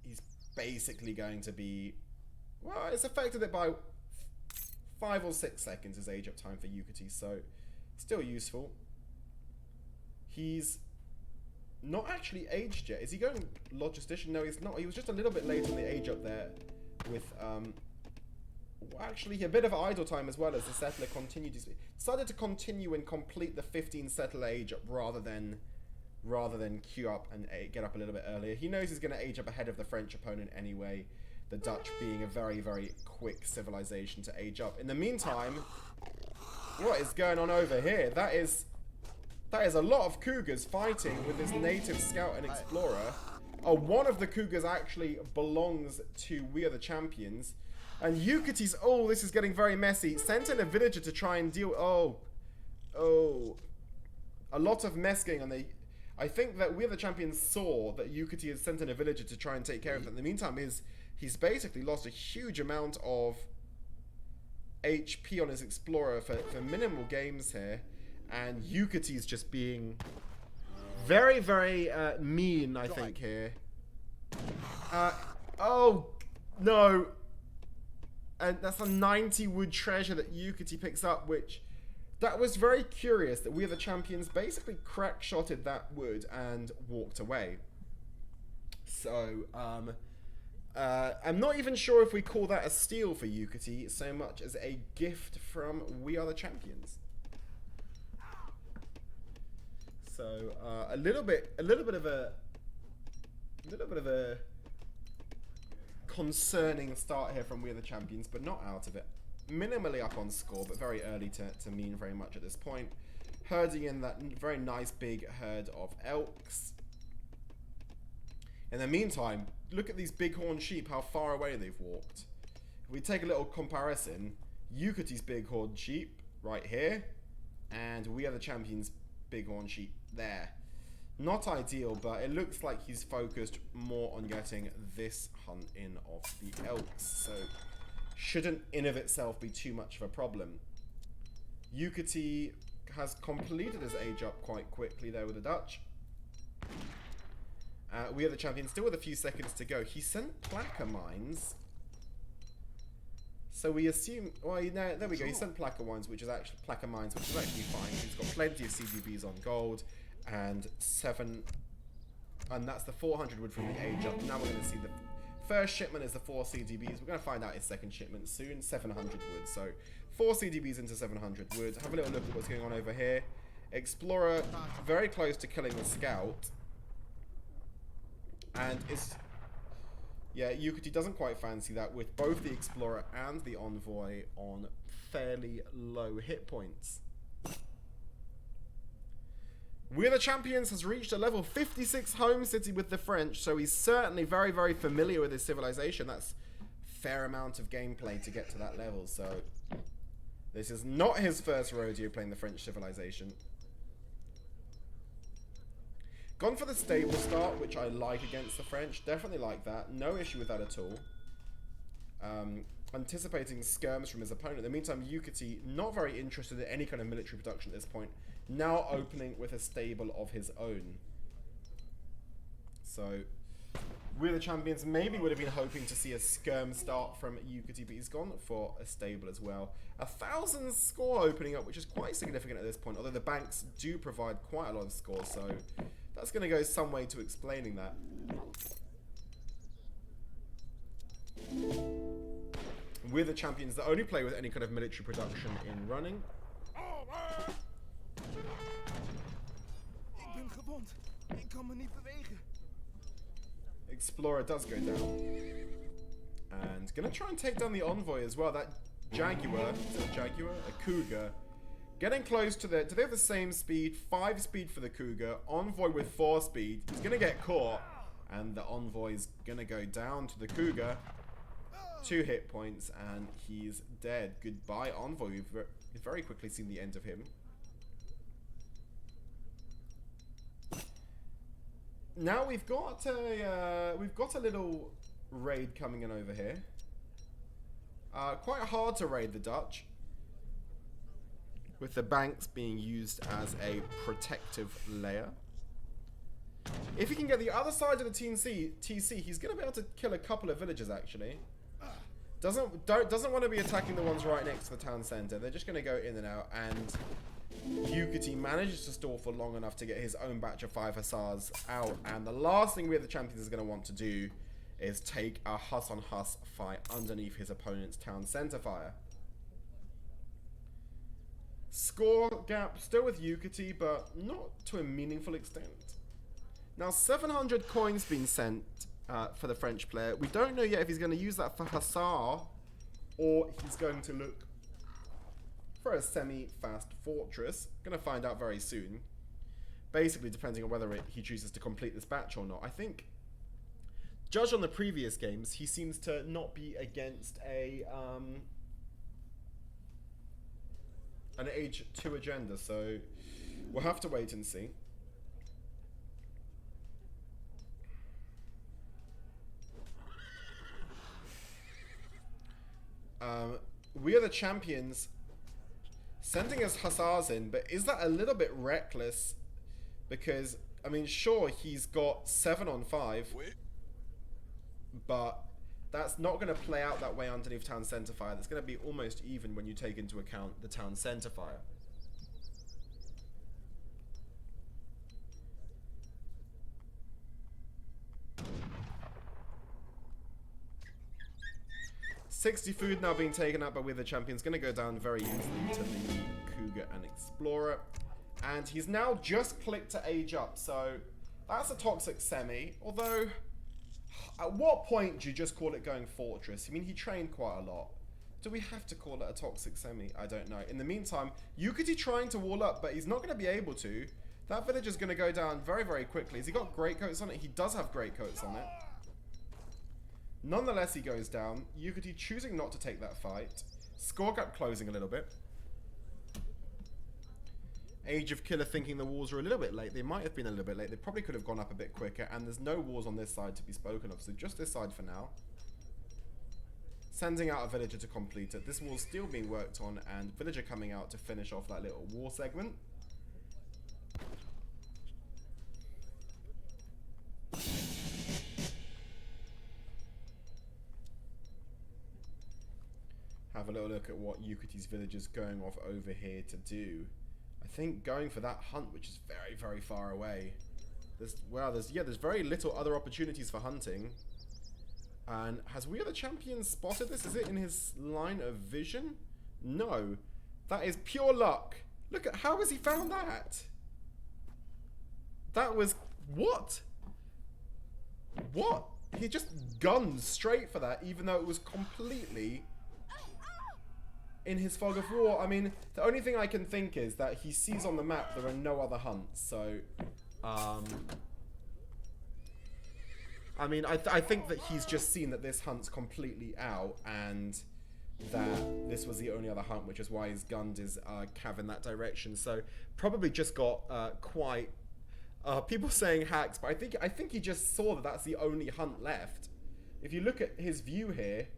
he's basically going to be, well, it's affected it by 5 or 6 seconds, his age up time for Yukietty, so still useful. He's not actually aged yet. Is he going logistician? No, he's not. He was just a little bit late on the age up there with, actually a bit of idle time as well as the settler decided to continue and complete the 15 settler age up rather than queue up and get up a little bit earlier. He knows he's going to age up ahead of the French opponent anyway, the Dutch being a very, very quick civilization to age up. In the meantime, what is going on over here? That is a lot of Cougars fighting with this native scout and explorer. Oh, one of the Cougars actually belongs to We Are The Champions. And Yukietty's, oh, this is getting very messy. Sent in a villager to try and deal, oh. A lot of mess going on. I think that We Are The Champions saw that Yukietty had sent in a villager to try and take care of it. In the meantime, he's basically lost a huge amount of HP on his Explorer for minimal games here. And Yukietty's just being very, very mean, I think, here. Oh, no. And that's a 90 wood treasure that Yukietty picks up, which... That was very curious that We Are The Champions basically crack-shotted that wood and walked away. So, I'm not even sure if we call that a steal for Yukietty so much as a gift from We Are The Champions. So, a little bit of a concerning start here from We Are The Champions, but not out of it. Minimally up on score, but very early to mean very much at this point. Herding in that very nice big herd of elks. In the meantime, look at these bighorn sheep, how far away they've walked. If we take a little comparison, Yukietty's bighorn sheep right here, and We Are The Champions bighorn sheep there. Not ideal, but it looks like he's focused more on getting this hunt in of the elks, so shouldn't in of itself be too much of a problem. Yukietty has completed his age up quite quickly there with the Dutch. We Are The Champions still with a few seconds to go. He sent Placker Mines. So we assume, well, no, there we go. He sent Placker Mines, which is actually fine. He's got plenty of CDBs on gold and and that's the 400 wood from the age up. Now we're going to see the first shipment is the 4 CDBs. We're going to find out his second shipment soon. 700 wood. So 4 CDBs into 700 wood. Have a little look at what's going on over here. Explorer very close to killing the scout. And it's... Yeah, Yukietty doesn't quite fancy that with both the Explorer and the Envoy on fairly low hit points. We Are The Champions has reached a level 56 home city with the French, so he's certainly very, very familiar with his civilization. That's a fair amount of gameplay to get to that level, so this is not his first rodeo playing the French civilization. Gone for the stable start, which I like against the French. Definitely like that. No issue with that at all. Anticipating skirms from his opponent. In the meantime, Yukietty not very interested in any kind of military production at this point. Now opening with a stable of his own. So, We Are The Champions maybe would have been hoping to see a skirm start from Yukietty, but he's gone for a stable as well. 1,000 score opening up, which is quite significant at this point, although the banks do provide quite a lot of score, so that's going to go some way to explaining that. We're the champions that only play with any kind of military production in running.
Ik ben gewond. Ik kan me niet bewegen.
Explorer does go down. And gonna try and take down the Envoy as well. That Jaguar, is it a Jaguar? A Cougar. Getting close to the... Do they have the same speed? 5 speed for the Cougar. Envoy with 4 speed. He's gonna get caught. And the Envoy's gonna go down to the Cougar. 2 hit points and he's dead. Goodbye, Envoy. We've very quickly seen the end of him. Now we've got a little raid coming in over here. Quite hard to raid the Dutch, with the banks being used as a protective layer. If he can get the other side of the TC, he's going to be able to kill a couple of villagers actually. Doesn't want to be attacking the ones right next to the town center. They're just going to go in and out, and Yukietty manages to stall for long enough to get his own batch of 5 hussars out. And the last thing We Are The Champions is going to want to do is take a huss-on-huss fight underneath his opponent's town center fire. Score gap still with Yukietty, but not to a meaningful extent. Now 700 coins being sent for the French player. We don't know yet if he's going to use that for hussar or he's going to look for a semi-fast fortress. Gonna find out very soon. Basically, depending on whether he chooses to complete this batch or not. I think judged on the previous games, he seems to not be against an Age 2 agenda, so we'll have to wait and see. We Are The Champions sending us Hussars in, but is that a little bit reckless? Because, I mean, sure, he's got 7 on 5, but that's not going to play out that way underneath Town Centre Fire. That's going to be almost even when you take into account the Town Centre Fire. $60 food now being taken out by We Are The Champions. Going to go down very easily to the Cougar and Explorer. And he's now just clicked to age up, so that's a toxic semi. Although, at what point do you just call it going Fortress? I mean, he trained quite a lot. Do we have to call it a toxic semi? I don't know. In the meantime, Yukietty trying to wall up, but he's not going to be able to. That village is going to go down very, very quickly. Has he got great coats on it? He does have great coats on it. Nonetheless, he goes down. Yukietty choosing not to take that fight. Score gap closing a little bit. Age of Killer thinking the walls are a little bit late. They might have been a little bit late. They probably could have gone up a bit quicker. And there's no walls on this side to be spoken of. So just this side for now. Sending out a villager to complete it. This wall's still being worked on. And villager coming out to finish off that little wall segment. Have a little look at what Yukietty's villagers going off over here to do. I think going for that hunt, which is very, very far away. There's very little other opportunities for hunting. And has We Are The Champions spotted this? Is it in his line of vision? No. That is pure luck. Look at, how has he found that? That was, what? What? He just gunned straight for that, even though it was completely in his fog of war. I mean, the only thing I can think is that he sees on the map there are no other hunts, so I mean, I think that he's just seen that this hunt's completely out and that this was the only other hunt, which is why he's gunned his cav in that direction. So probably just got quite people saying hacks, but I think he just saw that that's the only hunt left. If you look at his view here,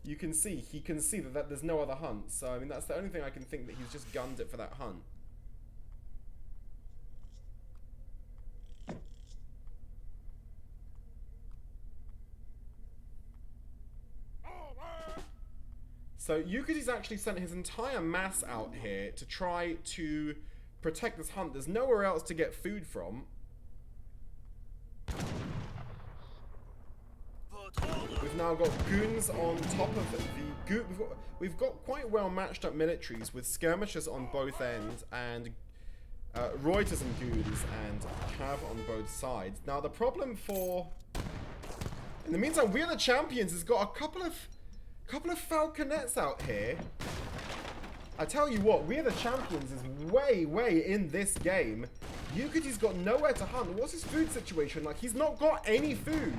he can see that there's no other hunt. So, I mean, that's the only thing I can think, that he's just gunned it for that hunt. So, Yukietty's actually sent his entire mass out here to try to protect this hunt. There's nowhere else to get food from. We've now got goons on top of the we've got quite well matched up militaries with skirmishers on both ends and Reuters and goons and cav on both sides. Now the problem for, in the meantime, We Are The Champions has got a couple of falconets out here. I tell you what, We Are The Champions is way in this game. Yukietty's got nowhere to hunt. What's his food situation like? He's not got any food.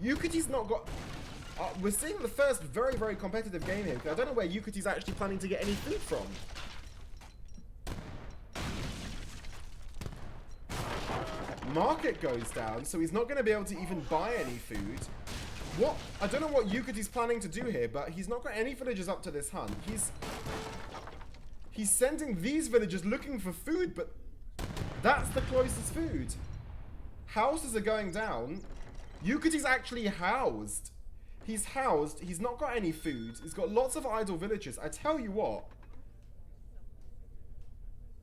Yukietty's not got... we're seeing the first very competitive game here. I don't know where Yukietty's actually planning to get any food from. Market goes down, so he's not going to be able to even buy any food. What? I don't know what Yukietty's planning to do here, but he's not got any villagers up to this hunt. He's sending these villagers looking for food, but that's the closest food. Houses are going down. Yukietty's actually housed. He's housed. He's not got any food. He's got lots of idle villagers. I tell you what.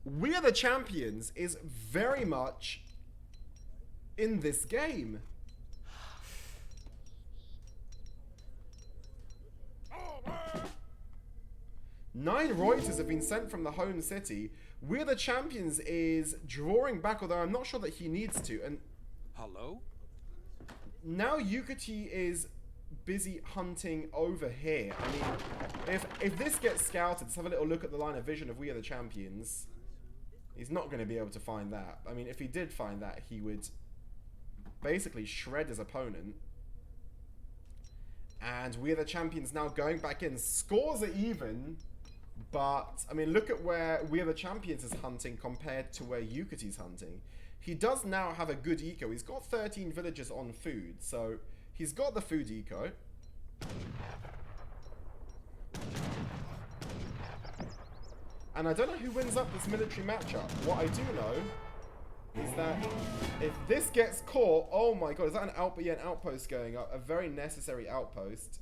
We Are The Champions is very much in this game. Nine Reuters have been sent from the home city. We Are The Champions is drawing back, although I'm not sure that he needs to. And
Hello?
now Yukietty is busy hunting over here. I mean, if this gets scouted, let's have a little look at the line of vision of We Are The Champions. He's not going to be able to find that. I mean, if he did find that, he would basically shred his opponent. And We Are The Champions now going back in. Scores are even, but, I mean, look at where We Are The Champions is hunting compared to where Yukietty's hunting. He does now have a good eco. He's got 13 villagers on food, so he's got the food eco. And I don't know who wins up this military matchup. What I do know is that if this gets caught, oh my god, is that an outpost going up? A very necessary outpost.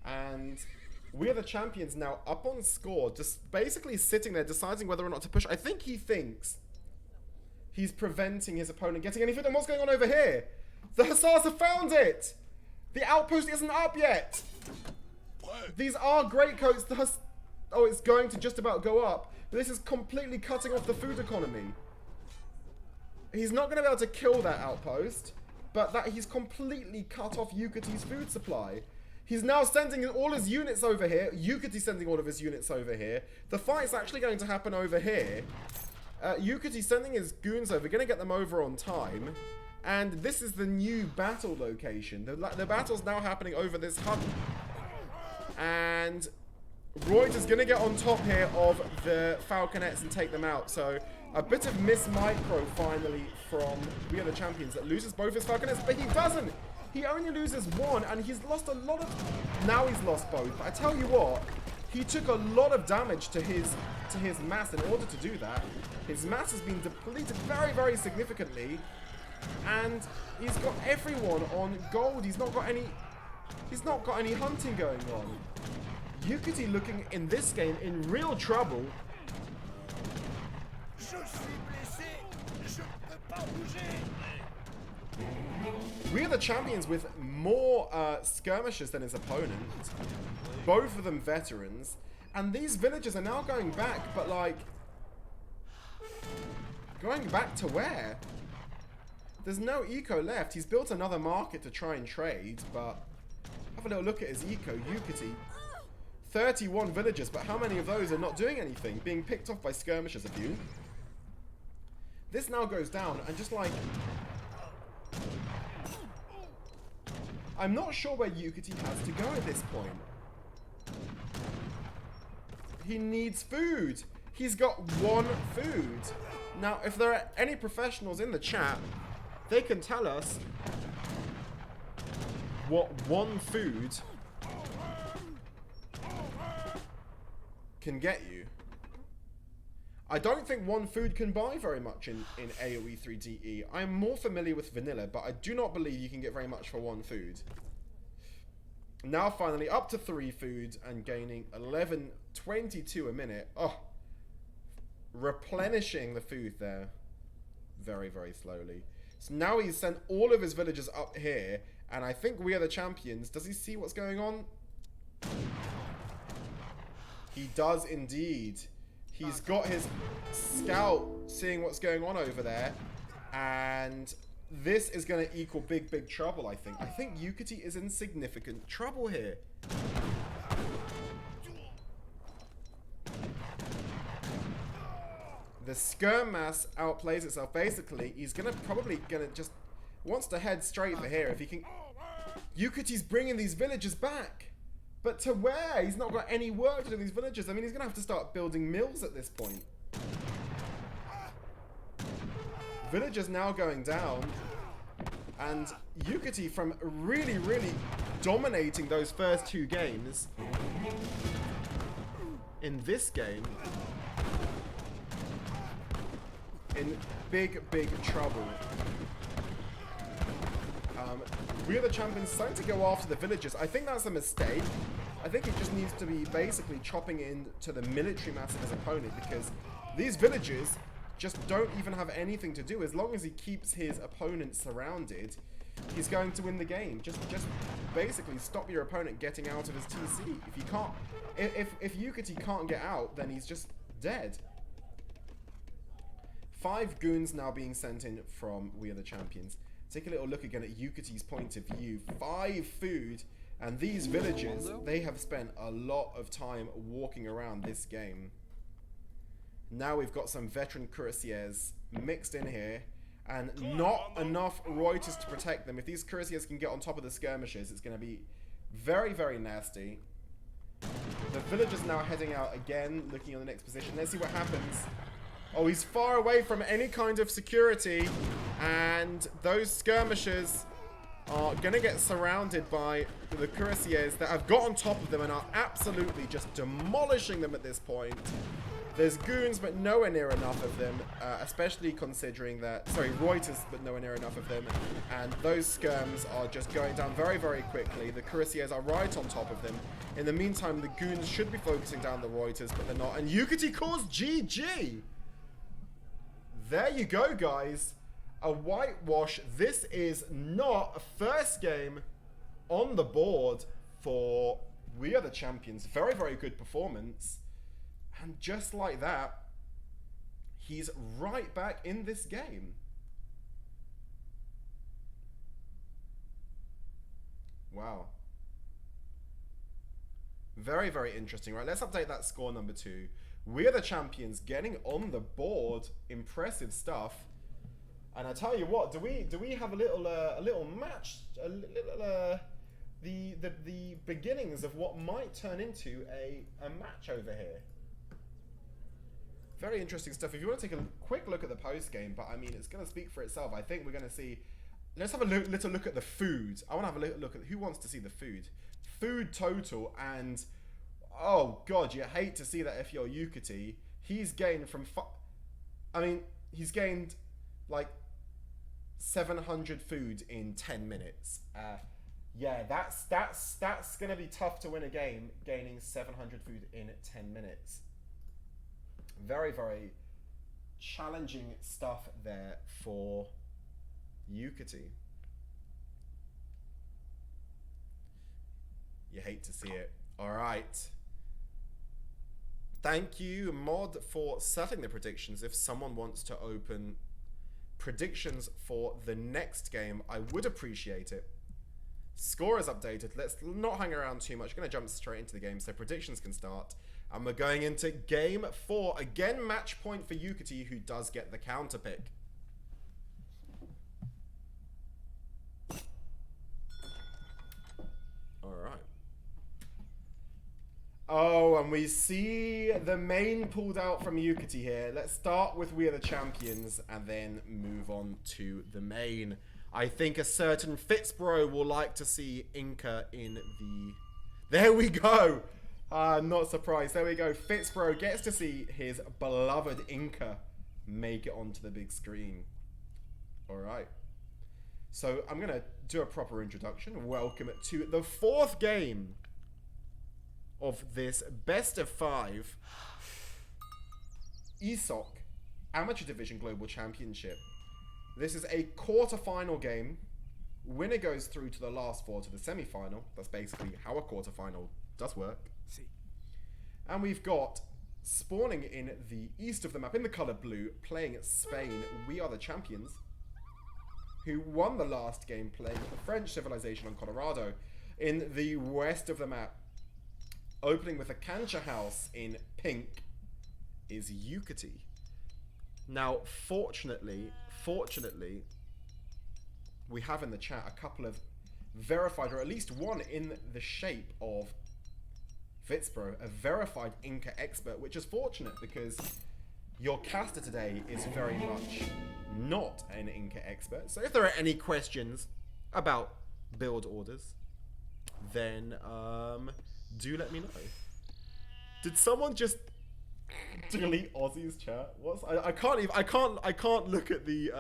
And We Are The Champions now up on score, just basically sitting there deciding whether or not to push. I think he thinks he's preventing his opponent getting any food. And what's going on over here? The Hussars have found it! The outpost isn't up yet! These are greatcoats. Oh, it's going to just about go up. But this is completely cutting off the food economy. He's not going to be able to kill that outpost, but that he's completely cut off Yukietty's food supply. He's now sending all his units over here. Yukietty's sending all of his units over here. The fight's actually going to happen over here. Yukietty's sending his goons over, going to get them over on time. And this is the new battle location. The battle's now happening over this hub. And Reuter's going to get on top here of the Falconets and take them out. So a bit of miss micro finally from We Are The Champions that loses both his Falconets, but he doesn't. He only loses one, and he's lost a lot of... Now he's lost both. But I tell you what, he took a lot of damage to his mass in order to do that. His mass has been depleted very, very significantly. And he's got everyone on gold. He's not got any hunting going on. Yukietty looking in this game in real trouble. We Are The Champions with more skirmishers than his opponent. Both of them veterans. And these villagers are now going back, but like... Going back to where? There's no eco left. He's built another market to try and trade, but... Have a little look at his eco. Yukietty. 31 villagers, but how many of those are not doing anything? Being picked off by skirmishers, a few. This now goes down, and just like... I'm not sure where Yukietty has to go at this point. He needs food. He's got one food. Now, if there are any professionals in the chat, they can tell us what one food can get you. I don't think one food can buy very much in AOE 3DE. I'm more familiar with vanilla, but I do not believe you can get very much for one food. Now finally up to 3 food and gaining 11.22 a minute. Oh, replenishing the food there very, very slowly. So now he's sent all of his villagers up here, and I think We Are The Champions. Does he see what's going on? He does indeed. He's got his scout seeing what's going on over there, and this is going to equal big, big trouble, I think. I think Yukietty is in significant trouble here. The skirm mass outplays itself. Basically, he's probably gonna just wants to head straight for here if he can. Yukietty's bringing these villagers back. But to where? He's not got any work to do with these villagers. I mean, he's going to have to start building mills at this point. Villagers now going down. And Yukietty, from really, really dominating those first 2 games, in this game, in big, big trouble. We Are The Champions starting to go after the villagers. I think that's a mistake. I think he just needs to be basically chopping into the military mass of his opponent, because these villagers just don't even have anything to do. As long as he keeps his opponent surrounded, he's going to win the game. Just basically stop your opponent getting out of his TC. If you can't, if Yukietty can't get out, then he's just dead. 5 goons now being sent in from We Are The Champions. Take a little look again at Yukietty's point of view. 5 food, and these villagers, they have spent a lot of time walking around this game. Now we've got some veteran cuirassiers mixed in here, and not enough Reuters to protect them. If these Cuirassiers can get on top of the skirmishes, it's going to be very, very nasty. The villagers now heading out again, looking on the next position. Let's see what happens. Oh, he's far away from any kind of security, and those skirmishers are going to get surrounded by the Cuirassiers that have got on top of them and are absolutely just demolishing them at this point. There's goons, but nowhere near enough of them, especially considering that... Sorry, Reuters, but nowhere near enough of them. And those skirms are just going down very, very quickly. The Cuirassiers are right on top of them. In the meantime, the goons should be focusing down the Reuters, but they're not. And Yukietty calls GG! There you go, guys. A whitewash. This is not a first game on the board for We Are The Champions. Very, very good performance. And just like that, he's right back in this game. Wow. Very, very interesting. Right, let's update that score number 2. We Are The Champions getting on the board. Impressive stuff. And I tell you what, do we have a little match, the beginnings of what might turn into a match over here. Very interesting stuff. If you want to take a quick look at the post game, but I mean, it's going to speak for itself. I think we're going to see. Let's have a little look at the food. I want to have a little look at who wants to see the food. Food total, and oh god, you hate to see that if you're Yukietty. He's gained from. I mean, he's gained like 700 food in 10 minutes. Yeah, that's going to be tough to win a game. Gaining 700 food in 10 minutes. Very, very challenging stuff there for Yukietty. You hate to see it. All right. Thank you, Mod, for setting the predictions. If someone wants to open predictions for the next game, I would appreciate it. Score is updated. Let's not hang around too much. I'm going to jump straight into the game so predictions can start. And we're going into game 4. Again, match point for Yukietty, who does get the counter pick. Alright. Oh, and we see the main pulled out from Yukietty here. Let's start with We Are The Champions and then move on to the main. I think a certain Fitzbro will like to see Inca in the... There we go! Not surprised. There we go. Fitzbro gets to see his beloved Inca make it onto the big screen. Alright. So I'm going to do a proper introduction. Welcome to the 4th game of this best of 5 ESOC Amateur Division Global Championship. This is a quarter-final game. Winner goes through to the last 4 to the semi-final. That's basically how a quarter-final does work. And we've got, spawning in the east of the map, in the colour blue, playing Spain, We Are The Champions, who won the last game playing the French civilization on Colorado. In the west of the map, opening with a Cancha house in pink, is Yukietty. Now, fortunately, we have in the chat a couple of verified, or at least one in the shape of Fitzbro, a verified Inca expert, which is fortunate because your caster today is very much not an Inca expert. So if there are any questions about build orders, then do let me know. Did someone just delete Aussie's chat? What's I can't look at the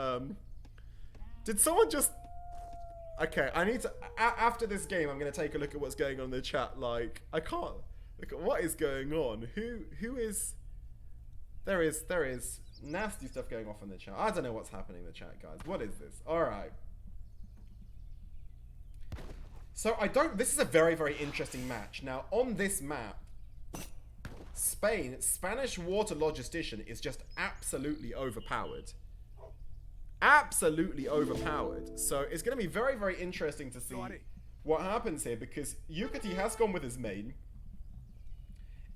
did someone just... Okay, I need to after this game I'm gonna take a look at what's going on in the chat. Like, I can't look at what is going on. Who is... There is nasty stuff going off in the chat. I don't know what's happening in the chat, guys. What is this? Alright. So this is a very, very interesting match. Now, on this map, Spanish water logistician is just absolutely overpowered. Absolutely overpowered. So it's going to be very, very interesting to see what happens here, because Yukietty has gone with his main.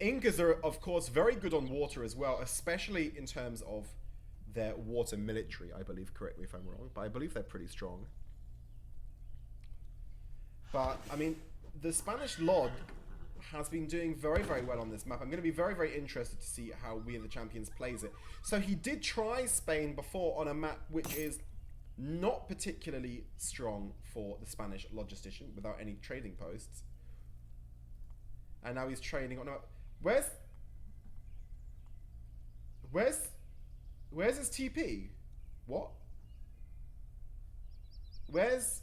Incas are, of course, very good on water as well, especially in terms of their water military, I believe. Correct me if I'm wrong, but I believe they're pretty strong. But, I mean, the Spanish Lod has been doing very, very well on this map. I'm going to be very, very interested to see how We Are The Champions plays it. So he did try Spain before on a map which is not particularly strong for the Spanish logistician without any trading posts. And now he's training on a... Where's his TP? What? Where's...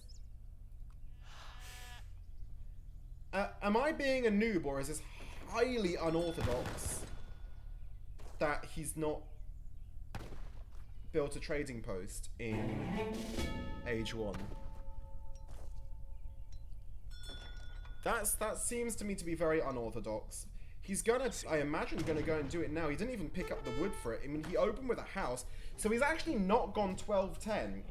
am I being a noob, or is this highly unorthodox that he's not built a trading post in Age 1? That seems to me to be very unorthodox. He's gonna, I imagine, gonna go and do it now. He didn't even pick up the wood for it. I mean, he opened with a house, so he's actually not gone 12-10.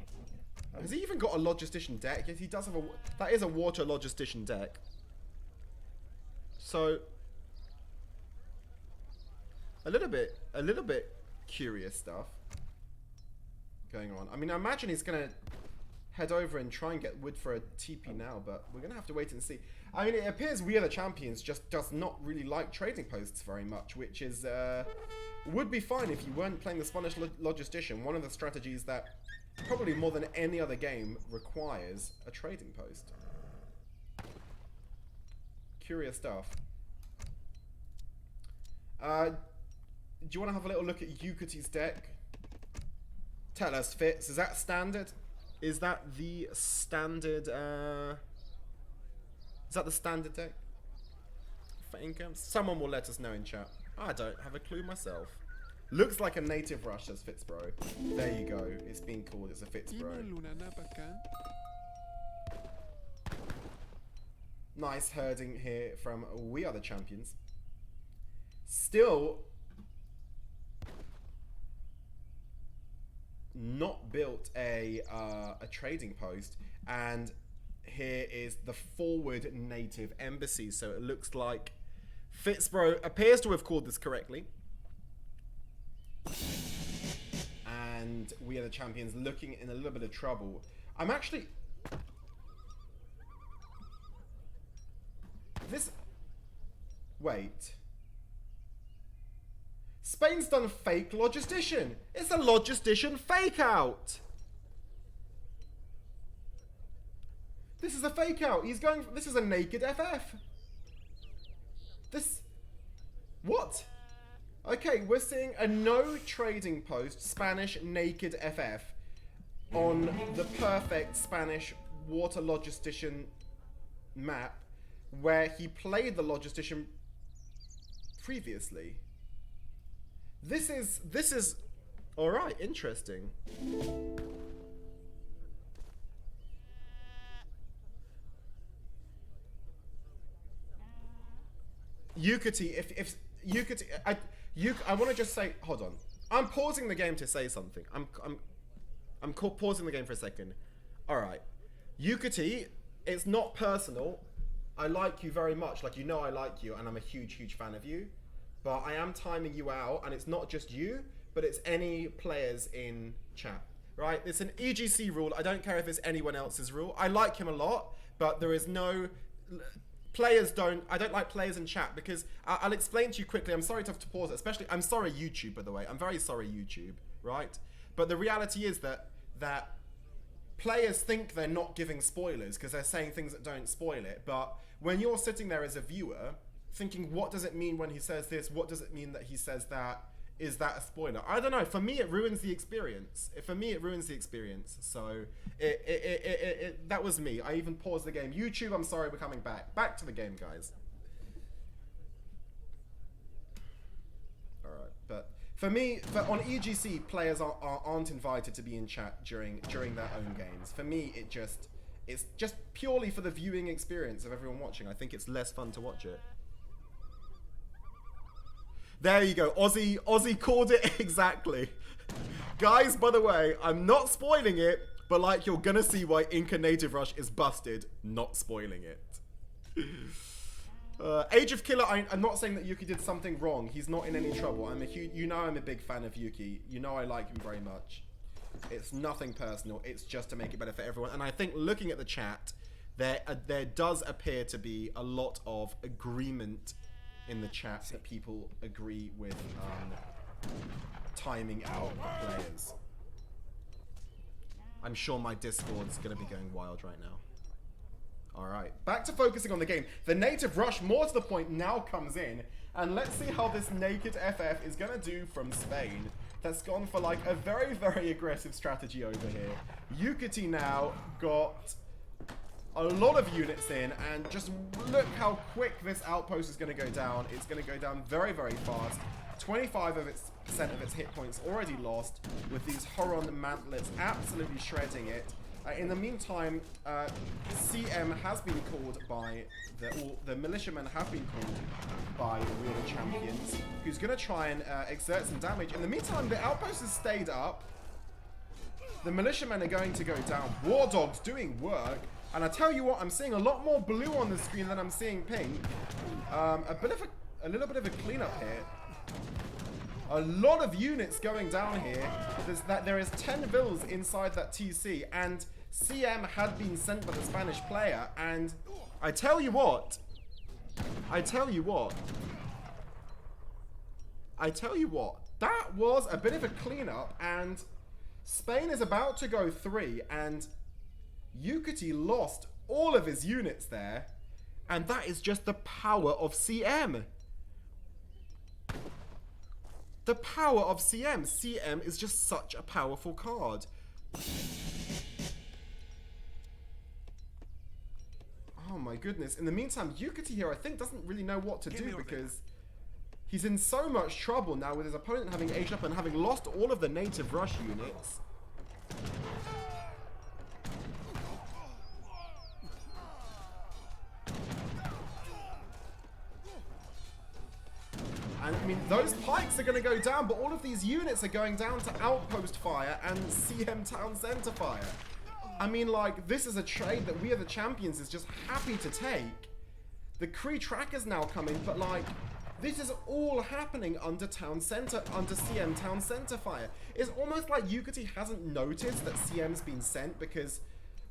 Has he even got a logistician deck? Yes, he does have a... That is a water logistician deck. So, a little bit curious stuff going on. I mean, I imagine he's gonna head over and try and get wood for a TP now, but we're gonna have to wait and see. I mean, it appears We Are The Champions just does not really like trading posts very much, which is would be fine if you weren't playing the Spanish logistician. One of the strategies that probably more than any other game requires a trading post. Curious stuff. Do you want to have a little look at Yukietty's deck? Tell us, Fitz. Is that standard? Is that the standard? Is that the standard deck? For income? Someone will let us know in chat. I don't have a clue myself. Looks like a native rush, says Fitzbro. There you go. It's being called as a Fitzbro. Nice herding here from We Are The Champions. Still not built a trading post, and here is the forward native embassy. So it looks like Fitzbro appears to have called this correctly, and We Are The Champions looking in a little bit of trouble. I'm actually... Wait. Spain's done fake logistician. It's a logistician fake out. This is a fake out. He's going... This is a naked FF. This... What? Okay, we're seeing a no trading post Spanish naked FF on the perfect Spanish water logistician map where he played the logistician previously. This is all right, interesting. Yukietty, if Yukietty, I want to just say, hold on. I'm pausing the game to say something. I'm pausing the game for a second. All right, Yukietty, it's not personal. I like you very much. Like, you know I like you, and I'm a huge, huge fan of you. But I am timing you out, and it's not just you, but it's any players in chat, right? It's an EGC rule. I don't care if it's anyone else's rule. I like him a lot, but there is no... Players don't... I don't like players in chat, because I'll explain to you quickly. I'm sorry to have to pause it, especially... I'm sorry, YouTube, by the way. I'm very sorry, YouTube, right? But the reality is that players think they're not giving spoilers because they're saying things that don't spoil it. But when you're sitting there as a viewer thinking, what does it mean when he says this? What does it mean that he says that? Is that a spoiler? I don't know. For me, it ruins the experience. For me, it ruins the experience. So that was me. I even paused the game. YouTube, I'm sorry, we're coming back. Back to the game, guys. All right, but for me, on EGC, players aren't invited to be in chat during their own games. For me, it's just purely for the viewing experience of everyone watching. I think it's less fun to watch it. There you go. Aussie called it exactly. Guys, by the way, I'm not spoiling it, but like, you're gonna see why Inca Native Rush is busted, not spoiling it. Age of Killer, I'm not saying that Yuki did something wrong. He's not in any trouble. You know I'm a big fan of Yuki. You know I like him very much. It's nothing personal. It's just to make it better for everyone. And I think looking at the chat, there does appear to be a lot of agreement in the chat that people agree with timing out the players. I'm sure my Discord's going to be going wild right now. Alright, back to focusing on the game. The native rush, more to the point, now comes in. And let's see how this naked FF is going to do from Spain. That's gone for like a very, very aggressive strategy over here. Yukietty now got a lot of units in, and just look how quick this outpost is going to go down. It's going to go down very, very fast. 25% of its hit points already lost, with these Horon mantlets absolutely shredding it. In the meantime, CM has been called by the militiamen have been called by WeAreTheChampions, who's going to try and exert some damage. In the meantime, the outpost has stayed up. The militiamen are going to go down. War Dogs doing work. And I tell you what, I'm seeing a lot more blue on the screen than I'm seeing pink. A little bit of a cleanup here. A lot of units going down here. There is 10 vills inside that TC, and CM had been sent by the Spanish player, and I tell you what, that was a bit of a cleanup, and Spain is about to go 3, and Yukietty lost all of his units there, and that is just the power of CM. The power of CM. CM is just such a powerful card. Oh my goodness. In the meantime, Yukietty here, I think, doesn't really know what to do because he's in so much trouble now with his opponent having aged up and having lost all of the native rush units. And I mean, those pikes are going to go down, but all of these units are going down to outpost fire and CM town center fire. I mean, like, this is a trade that WeAreTheChampions is just happy to take. The Kree tracker's now coming, but like, this is all happening under CM town center fire. It's almost like Yukietty hasn't noticed that CM's been sent because,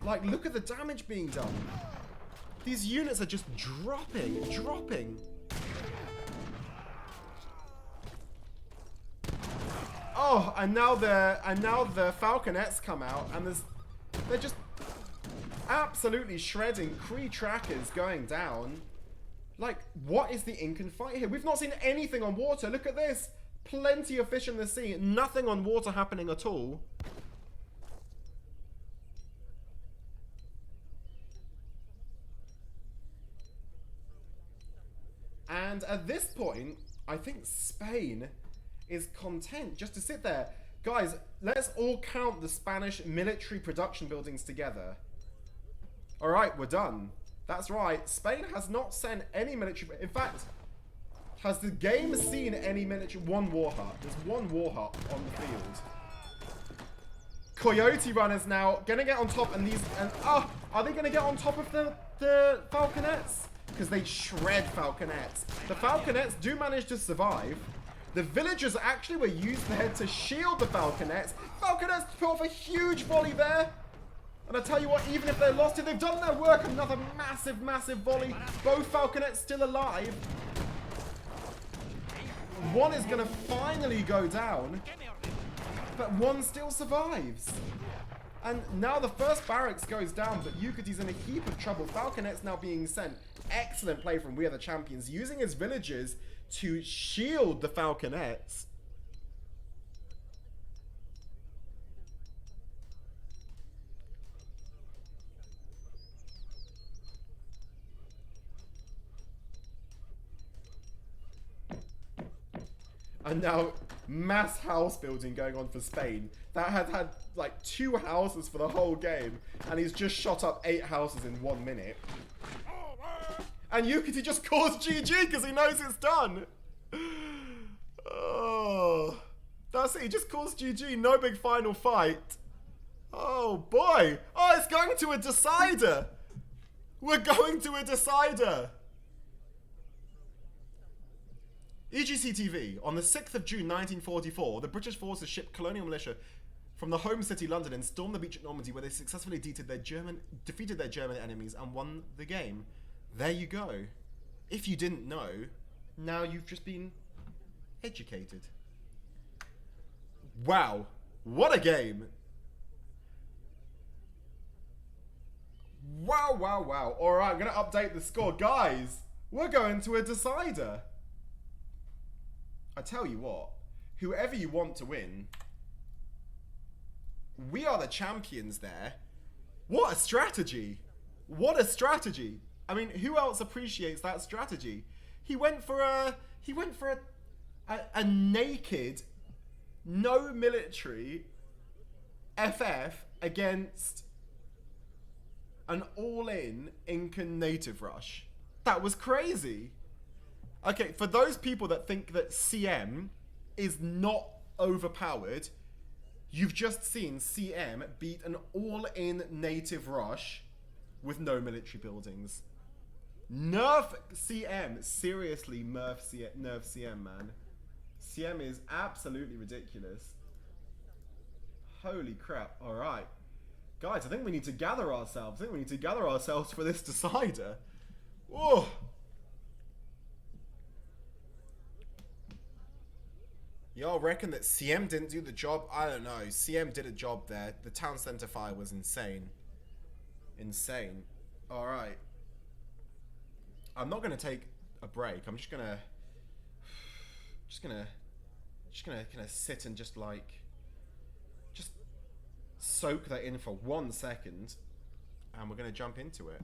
like, look at the damage being done. These units are just dropping. Oh, and now the Falconets come out, and they're just absolutely shredding Kree trackers going down. Like, what is the ink and fight here? We've not seen anything on water. Look at this. Plenty of fish in the sea. Nothing on water happening at all. And at this point, I think Spain is content just to sit there. Guys, let's all count the Spanish military production buildings together. Alright, we're done. That's right, Spain has not sent any military... In fact, has the game seen any military... One war hut. There's one war hut on the field. Coyote runners now gonna get on top, and these... are they gonna get on top of the Falconets? Because they shred Falconets. The Falconets do manage to survive. The villagers actually were used there to shield the Falconets. Falconets put off a huge volley there. And I tell you what, even if they're lost, they've done their work. Another massive, massive volley. Both Falconets still alive. One is going to finally go down. But one still survives. And now the first barracks goes down, but Yukietty's in a heap of trouble. Falconets now being sent. Excellent play from WeAreTheChampions, using his villagers to shield the Falconets. And now, mass house building going on for Spain. That had like 2 houses for the whole game, and he's just shot up 8 houses in 1 minute. And Yukietty just calls GG because he knows it's done. Oh, that's it. He just calls GG. No big final fight. Oh, boy. Oh, it's going to a decider. We're going to a decider. EGCTV, on the 6th of June 1944, the British forces shipped colonial militia from the home city London and stormed the beach at Normandy, where they successfully defeated their German enemies and won the game. There you go. If you didn't know, now you've just been educated. Wow, what a game. Wow, wow, wow. Alright, I'm going to update the score. Guys, we're going to a decider. I tell you what, whoever you want to win, we are the champions there. What a strategy. What a strategy. I mean, who else appreciates that strategy? He went for a naked, no military FF against an all-in Incan native rush. That was crazy. Okay, for those people that think that CM is not overpowered, you've just seen CM beat an all-in native rush with no military buildings. Nerf CM. Seriously, nerf CM, man. CM is absolutely ridiculous. Holy crap. Alright. Guys, I think we need to gather ourselves. For this decider. Whoa. Y'all reckon that CM didn't do the job? I don't know. CM did a job there. The town center fire was insane. Insane. Alright. I'm not gonna take a break. I'm just gonna kind of sit and just soak that in for 1 second, and we're gonna jump into it.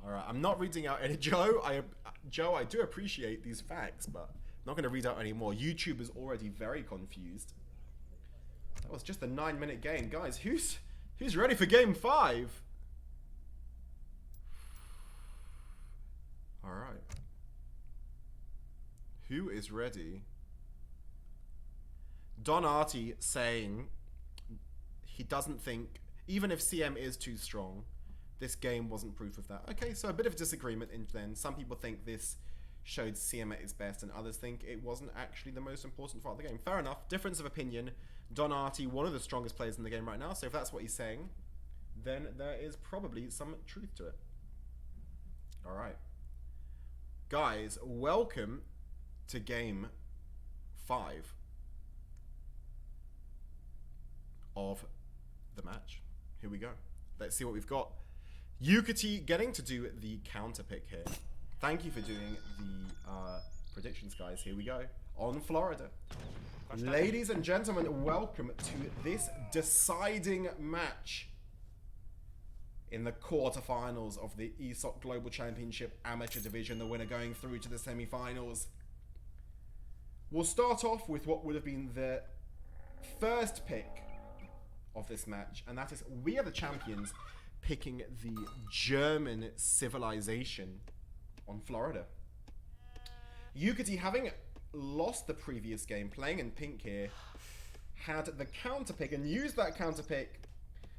All right, I'm not reading out any Joe. I do appreciate these facts, but I'm not gonna read out any more. YouTube is already very confused. That was just a 9-minute game, guys. Who's ready for game 5? All right. Who is ready? Don Artie saying he doesn't think, even if CM is too strong, this game wasn't proof of that. Okay, so a bit of a disagreement in then. Some people think this showed CM at its best, and others think it wasn't actually the most important part of the game. Fair enough. Difference of opinion. Don Artie, one of the strongest players in the game right now, so if that's what he's saying, then there is probably some truth to it. All right. Guys, welcome to game 5 of the match. Here we go. Let's see what we've got. Yukietty getting to do the counter pick here. Thank you for doing the predictions, guys. Here we go. On Florida. Ladies and gentlemen, welcome to this deciding match in the quarterfinals of the ESOC Global Championship Amateur Division, the winner going through to the semi-finals. We'll start off with what would have been the first pick of this match, and that is WeAreTheChampions picking the German civilization on Florida. Yukietty, having lost the previous game, playing in pink here, had the counter pick and used that counter pick,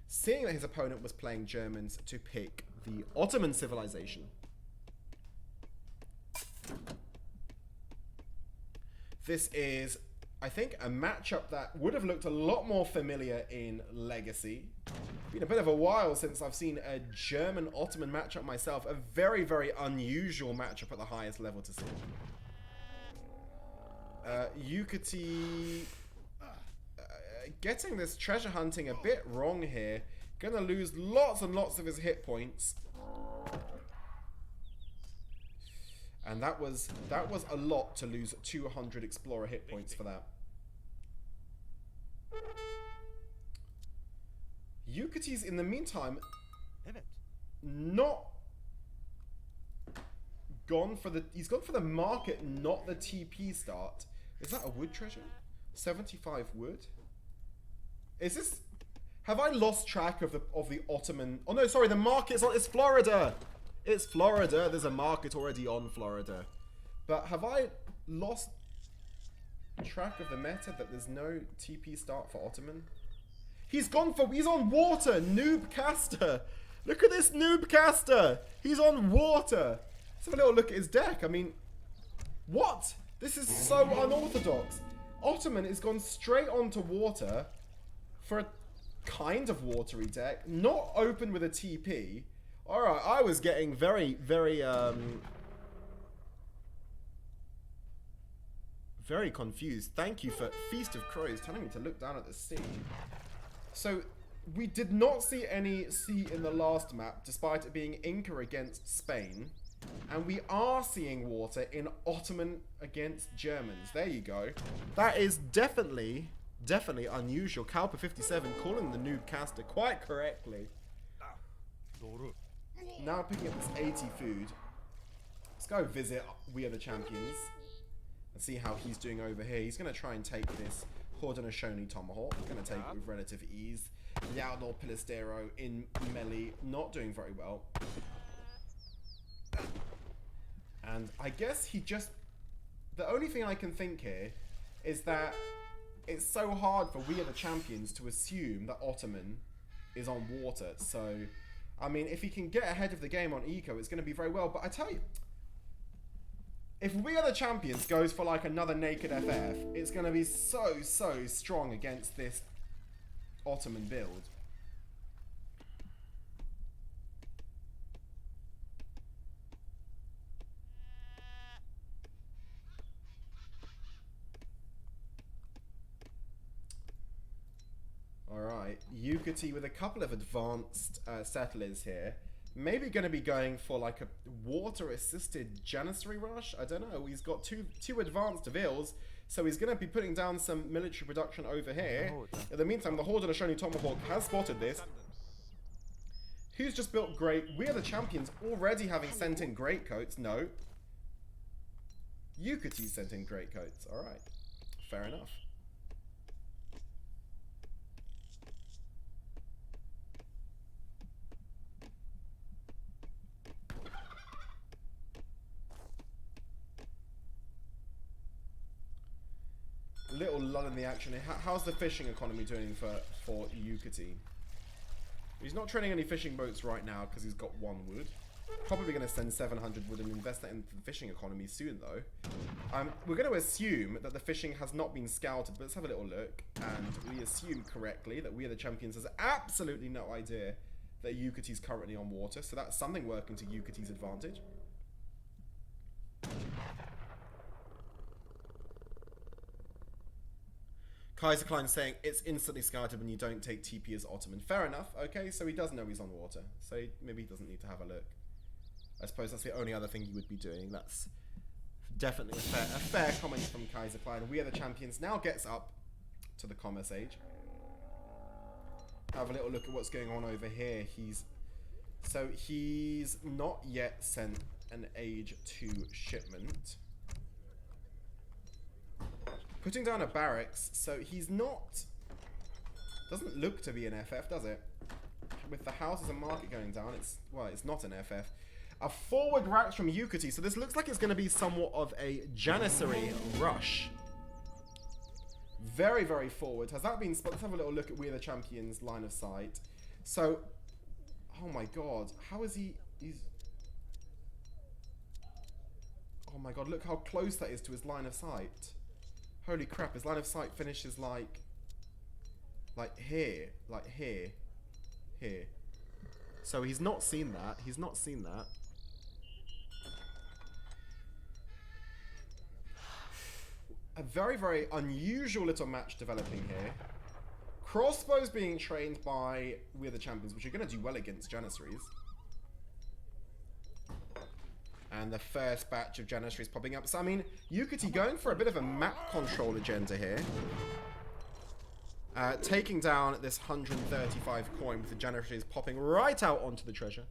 seeing that his opponent was playing Germans, to pick the Ottoman civilization. This is, I think, a matchup that would have looked a lot more familiar in Legacy. Been a bit of a while since I've seen a German-Ottoman matchup myself. A very, very unusual matchup at the highest level to see. Yukietty getting this treasure hunting a bit wrong here. Gonna lose lots and lots of his hit points. And that was a lot to lose 200 Explorer hit points for that. Yukietty's in the meantime not gone for the, he's gone for the market, not the TP start. Is that a wood treasure? 75 wood? Is this, have I lost track of the Ottoman? Oh no, sorry, the market's on, it's Florida. It's Florida. There's a market already on Florida. But have I lost track of the meta that there's no TP start for Ottoman? He's gone for, he's on water. Noob caster. Look at this noob caster. He's on water. Let's have a little look at his deck. I mean, what? This is so unorthodox. Ottoman has gone straight onto water for a kind of watery deck. Not open with a TP. Alright, I was getting very, very confused. Thank you for Feast of Crows telling me to look down at the sea. So, we did not see any sea in the last map, despite it being Inca against Spain. And we are seeing water in Ottoman against Germans. There you go. That is definitely unusual. Calper57 calling the noob caster quite correctly. Now picking up this 80 food. Let's go visit We Are The Champions and see how he's doing over here. He's going to try and take this Haudenosaunee Tomahawk. He's going to take it with relative ease. Yaudor Pilistero in melee, not doing very well. And I guess he just... The only thing I can think here is that it's so hard for We Are The Champions to assume that Ottoman is on water. So, I mean, if he can get ahead of the game on eco, it's going to be very well. But I tell you, if We Are The Champions goes for like another naked FF, it's going to be so strong against this Ottoman build. Alright, Yukietty with a couple of advanced settlers here. Maybe going to be going for like a water-assisted Janissary rush? I don't know. He's got two advanced Avils, so he's going to be putting down some military production over here. In the meantime, the Haudenosaunee Tomahawk has spotted this. Who's just built great? We Are The Champions already having sent in greatcoats. No. Yukietty sent in greatcoats. Alright. Fair enough. Little lull in the action. How's the fishing economy doing for Yukietty? He's not training any fishing boats right now because he's got 1 wood. Probably going to send 700 wood and invest that into the fishing economy soon, though. We're going to assume that the fishing has not been scouted, but let's have a little look. And we assume correctly that We Are The Champions has absolutely no idea that Yukietty's currently on water, so that's something working to Yukietty's advantage. Kaiser Klein saying it's instantly scouted when you don't take TP as Ottoman. Fair enough. Okay, so he does know he's on water. So maybe he doesn't need to have a look. I suppose that's the only other thing he would be doing. That's definitely a fair comment from Kaiser Klein. We Are The Champions now gets up to the commerce age. Have a little look at what's going on over here. He's not yet sent an age 2 shipment. Putting down a barracks, so he's not... Doesn't look to be an FF, does it? With the houses and market going down, it's not an FF. A forward rax from Yukietty, so this looks like it's going to be somewhat of a Janissary rush. Very, very forward. Has that been... Let's have a little look at We Are The Champions' line of sight. So, oh my god, how is he... Oh my god, look how close that is to his line of sight. Holy crap, his line of sight finishes like here, here. So he's not seen that, A very, very unusual little match developing here. Crossbows being trained by We Are The Champions, which are going to do well against Janissaries. And the first batch of Janissaries popping up. So, I mean, Yukietty going for a bit of a map control agenda here. Taking down this 135 coin with the Janissaries popping right out onto the treasure.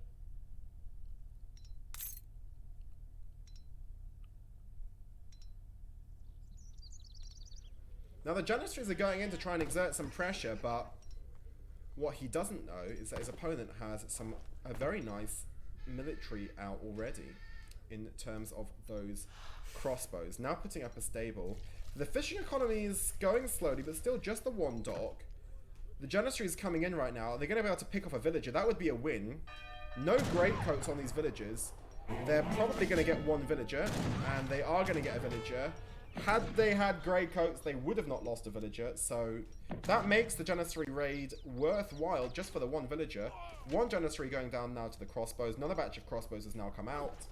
Now, the Janissaries are going in to try and exert some pressure, but what he doesn't know is that his opponent has a very nice military out already in terms of those crossbows. Now putting up a stable. The fishing economy is going slowly, but still just the 1 dock. The Janissaries coming in right now. They're going to be able to pick off a villager. That would be a win. No great coats on these villagers. They're probably going to get one villager, and they are going to get a villager. Had they had grey coats, they would have not lost a villager, so that makes the Janissary raid worthwhile just for the one villager. One Janissary going down now to the crossbows. Another batch of crossbows has now come out.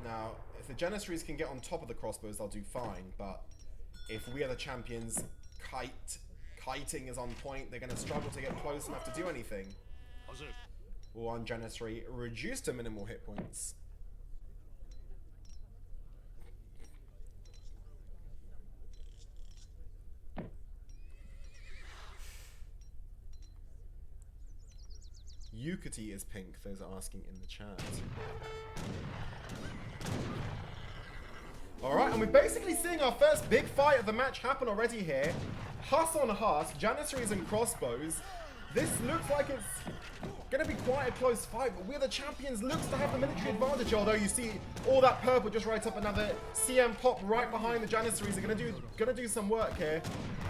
Now, if the Janissaries can get on top of the crossbows, they'll do fine, but if We Are The Champions kiting is on point, they're going to struggle to get close enough to do anything. One Janissary reduced to minimal hit points. Yukietty is pink, those are asking in the chat. Alright, and we're basically seeing our first big fight of the match happen already here. Huss on Huss, Janissaries and crossbows. This looks like it's going to be quite a close fight, but We Are The Champions looks to have the military advantage, although you see all that purple just right up another CM pop right behind the Janissaries are going to do some work here.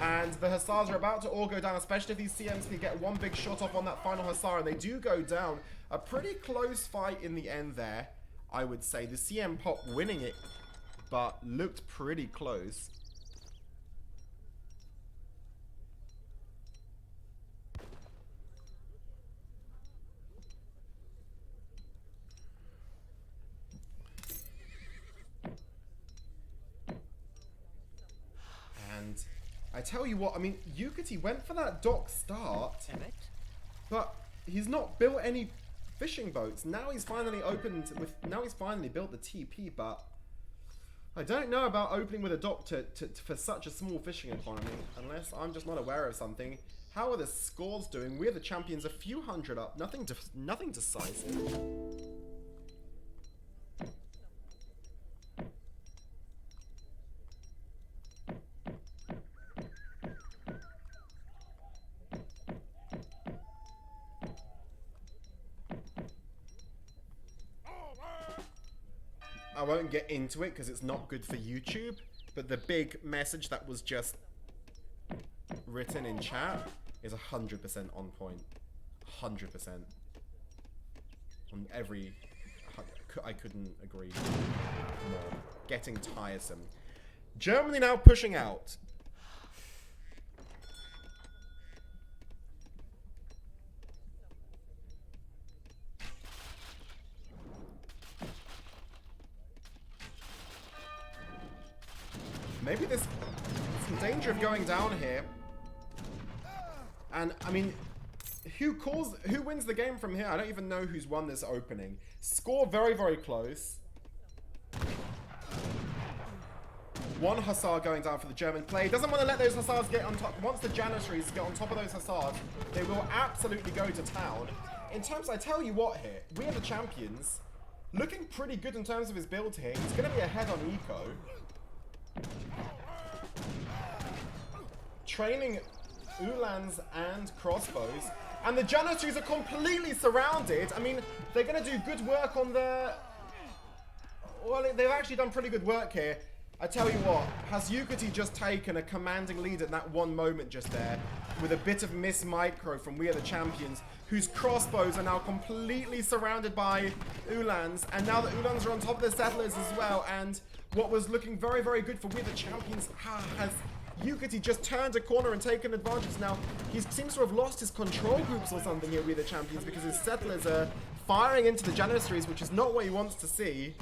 And the Hussars are about to all go down, especially if these CMs can get one big shot off on that final Hussar, and they do go down. A pretty close fight in the end there, I would say. The CM pop winning it, but looked pretty close. And I tell you what, I mean, Yukietty went for that dock start, but he's not built any fishing boats. Now he's finally built the TP, but I don't know about opening with a dock for such a small fishing economy, unless I'm just not aware of something. How are the scores doing? We're the champions, a few hundred up, nothing decisive. I won't get into it because it's not good for YouTube, but the big message that was just written in chat is 100% on point. 100%. On every... I couldn't agree more. Getting tiresome. Germany now pushing out. Maybe this is in danger of going down here. And, I mean, who wins the game from here? I don't even know who's won this opening. Score very, very close. One Hussar going down for the German play. Doesn't want to let those Hussars get on top. Once the Janissaries get on top of those Hussars, they will absolutely go to town. In terms, I tell you what here, We Are The Champions. Looking pretty good in terms of his build here. He's going to be ahead on eco. Training Ulans and crossbows, and the Janissaries are completely surrounded. I mean, they're going to do good work on the... Well, they've actually done pretty good work here. I tell you what, has Yukietty just taken a commanding lead at that one moment just there, with a bit of miss micro from We Are The Champions, whose crossbows are now completely surrounded by Ulans, and now the Ulans are on top of the settlers as well, and what was looking very, very good for We Are The Champions has Yukietty just turned a corner and taken advantage. Now, he seems to have lost his control groups or something here, We Are The Champions, because his settlers are firing into the Janissaries, which is not what he wants to see.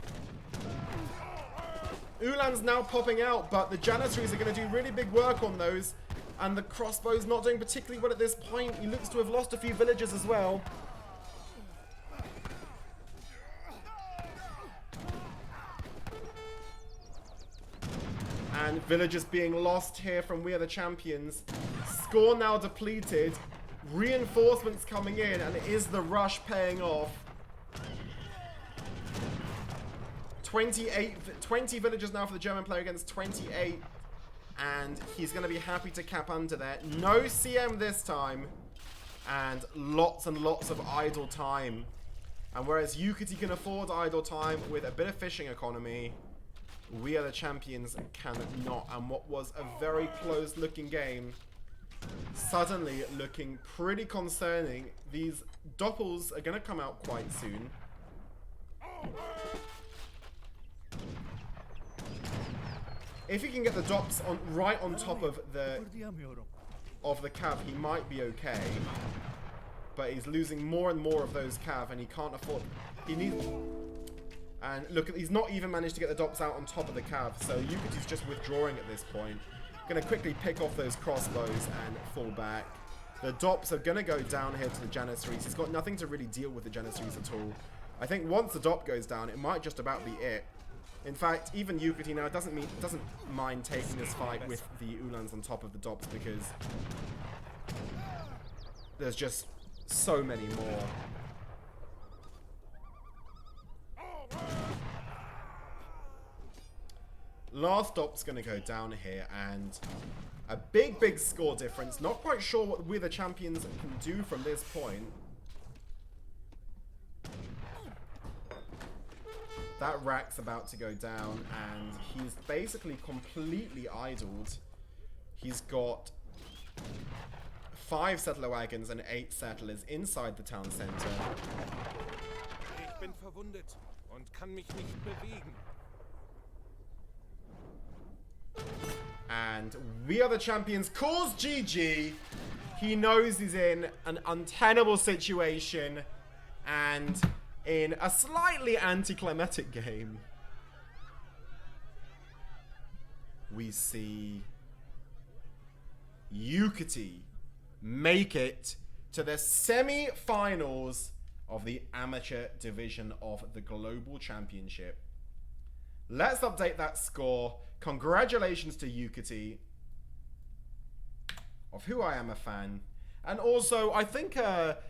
Ulan's now popping out, but the Janissaries are going to do really big work on those, and the crossbow's not doing particularly well at this point. He looks to have lost a few villagers as well. And villagers being lost here from We Are The Champions. Score now depleted. Reinforcements coming in, and is the rush paying off? 20 villagers now for the German player against 28. And he's going to be happy to cap under there. No CM this time. And lots of idle time. And whereas Yukietty can afford idle time with a bit of fishing economy, We Are The Champions cannot. And what was a very close-looking game, suddenly looking pretty concerning. These doppels are going to come out quite soon. If he can get the dops on right on top of the cav, he might be okay. But he's losing more and more of those cav, and he can't afford. He needs. And look, he's not even managed to get the dops out on top of the cav, so Yukietty's just withdrawing at this point. Gonna quickly pick off those crossbows and fall back. The dops are gonna go down here to the Janissaries. He's got nothing to really deal with the Janissaries at all. I think once the dop goes down, it might just about be it. In fact, even Yukietty now doesn't mind taking this fight with the Ulans on top of the dops because there's just so many more. Last dop's going to go down here, and a big score difference. Not quite sure what We The Champions can do from this point. That rack's about to go down, and he's basically completely idled. He's got 5 settler wagons and 8 settlers inside the town center.
Ich bin verwundet und kann mich nicht bewegen.
And We Are The Champions calls GG. He knows he's in an untenable situation and in a slightly anticlimactic game. We see Yukietty make it to the semi-finals of the amateur division of the Global Championship. Let's update that score. Congratulations to Yukietty, of who I am a fan. And also, I think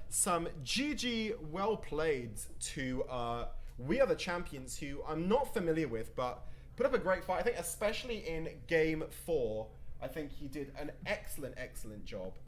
some GG well played to We Are The Champions, who I'm not familiar with, but put up a great fight. I think especially in Game 4, I think he did an excellent job.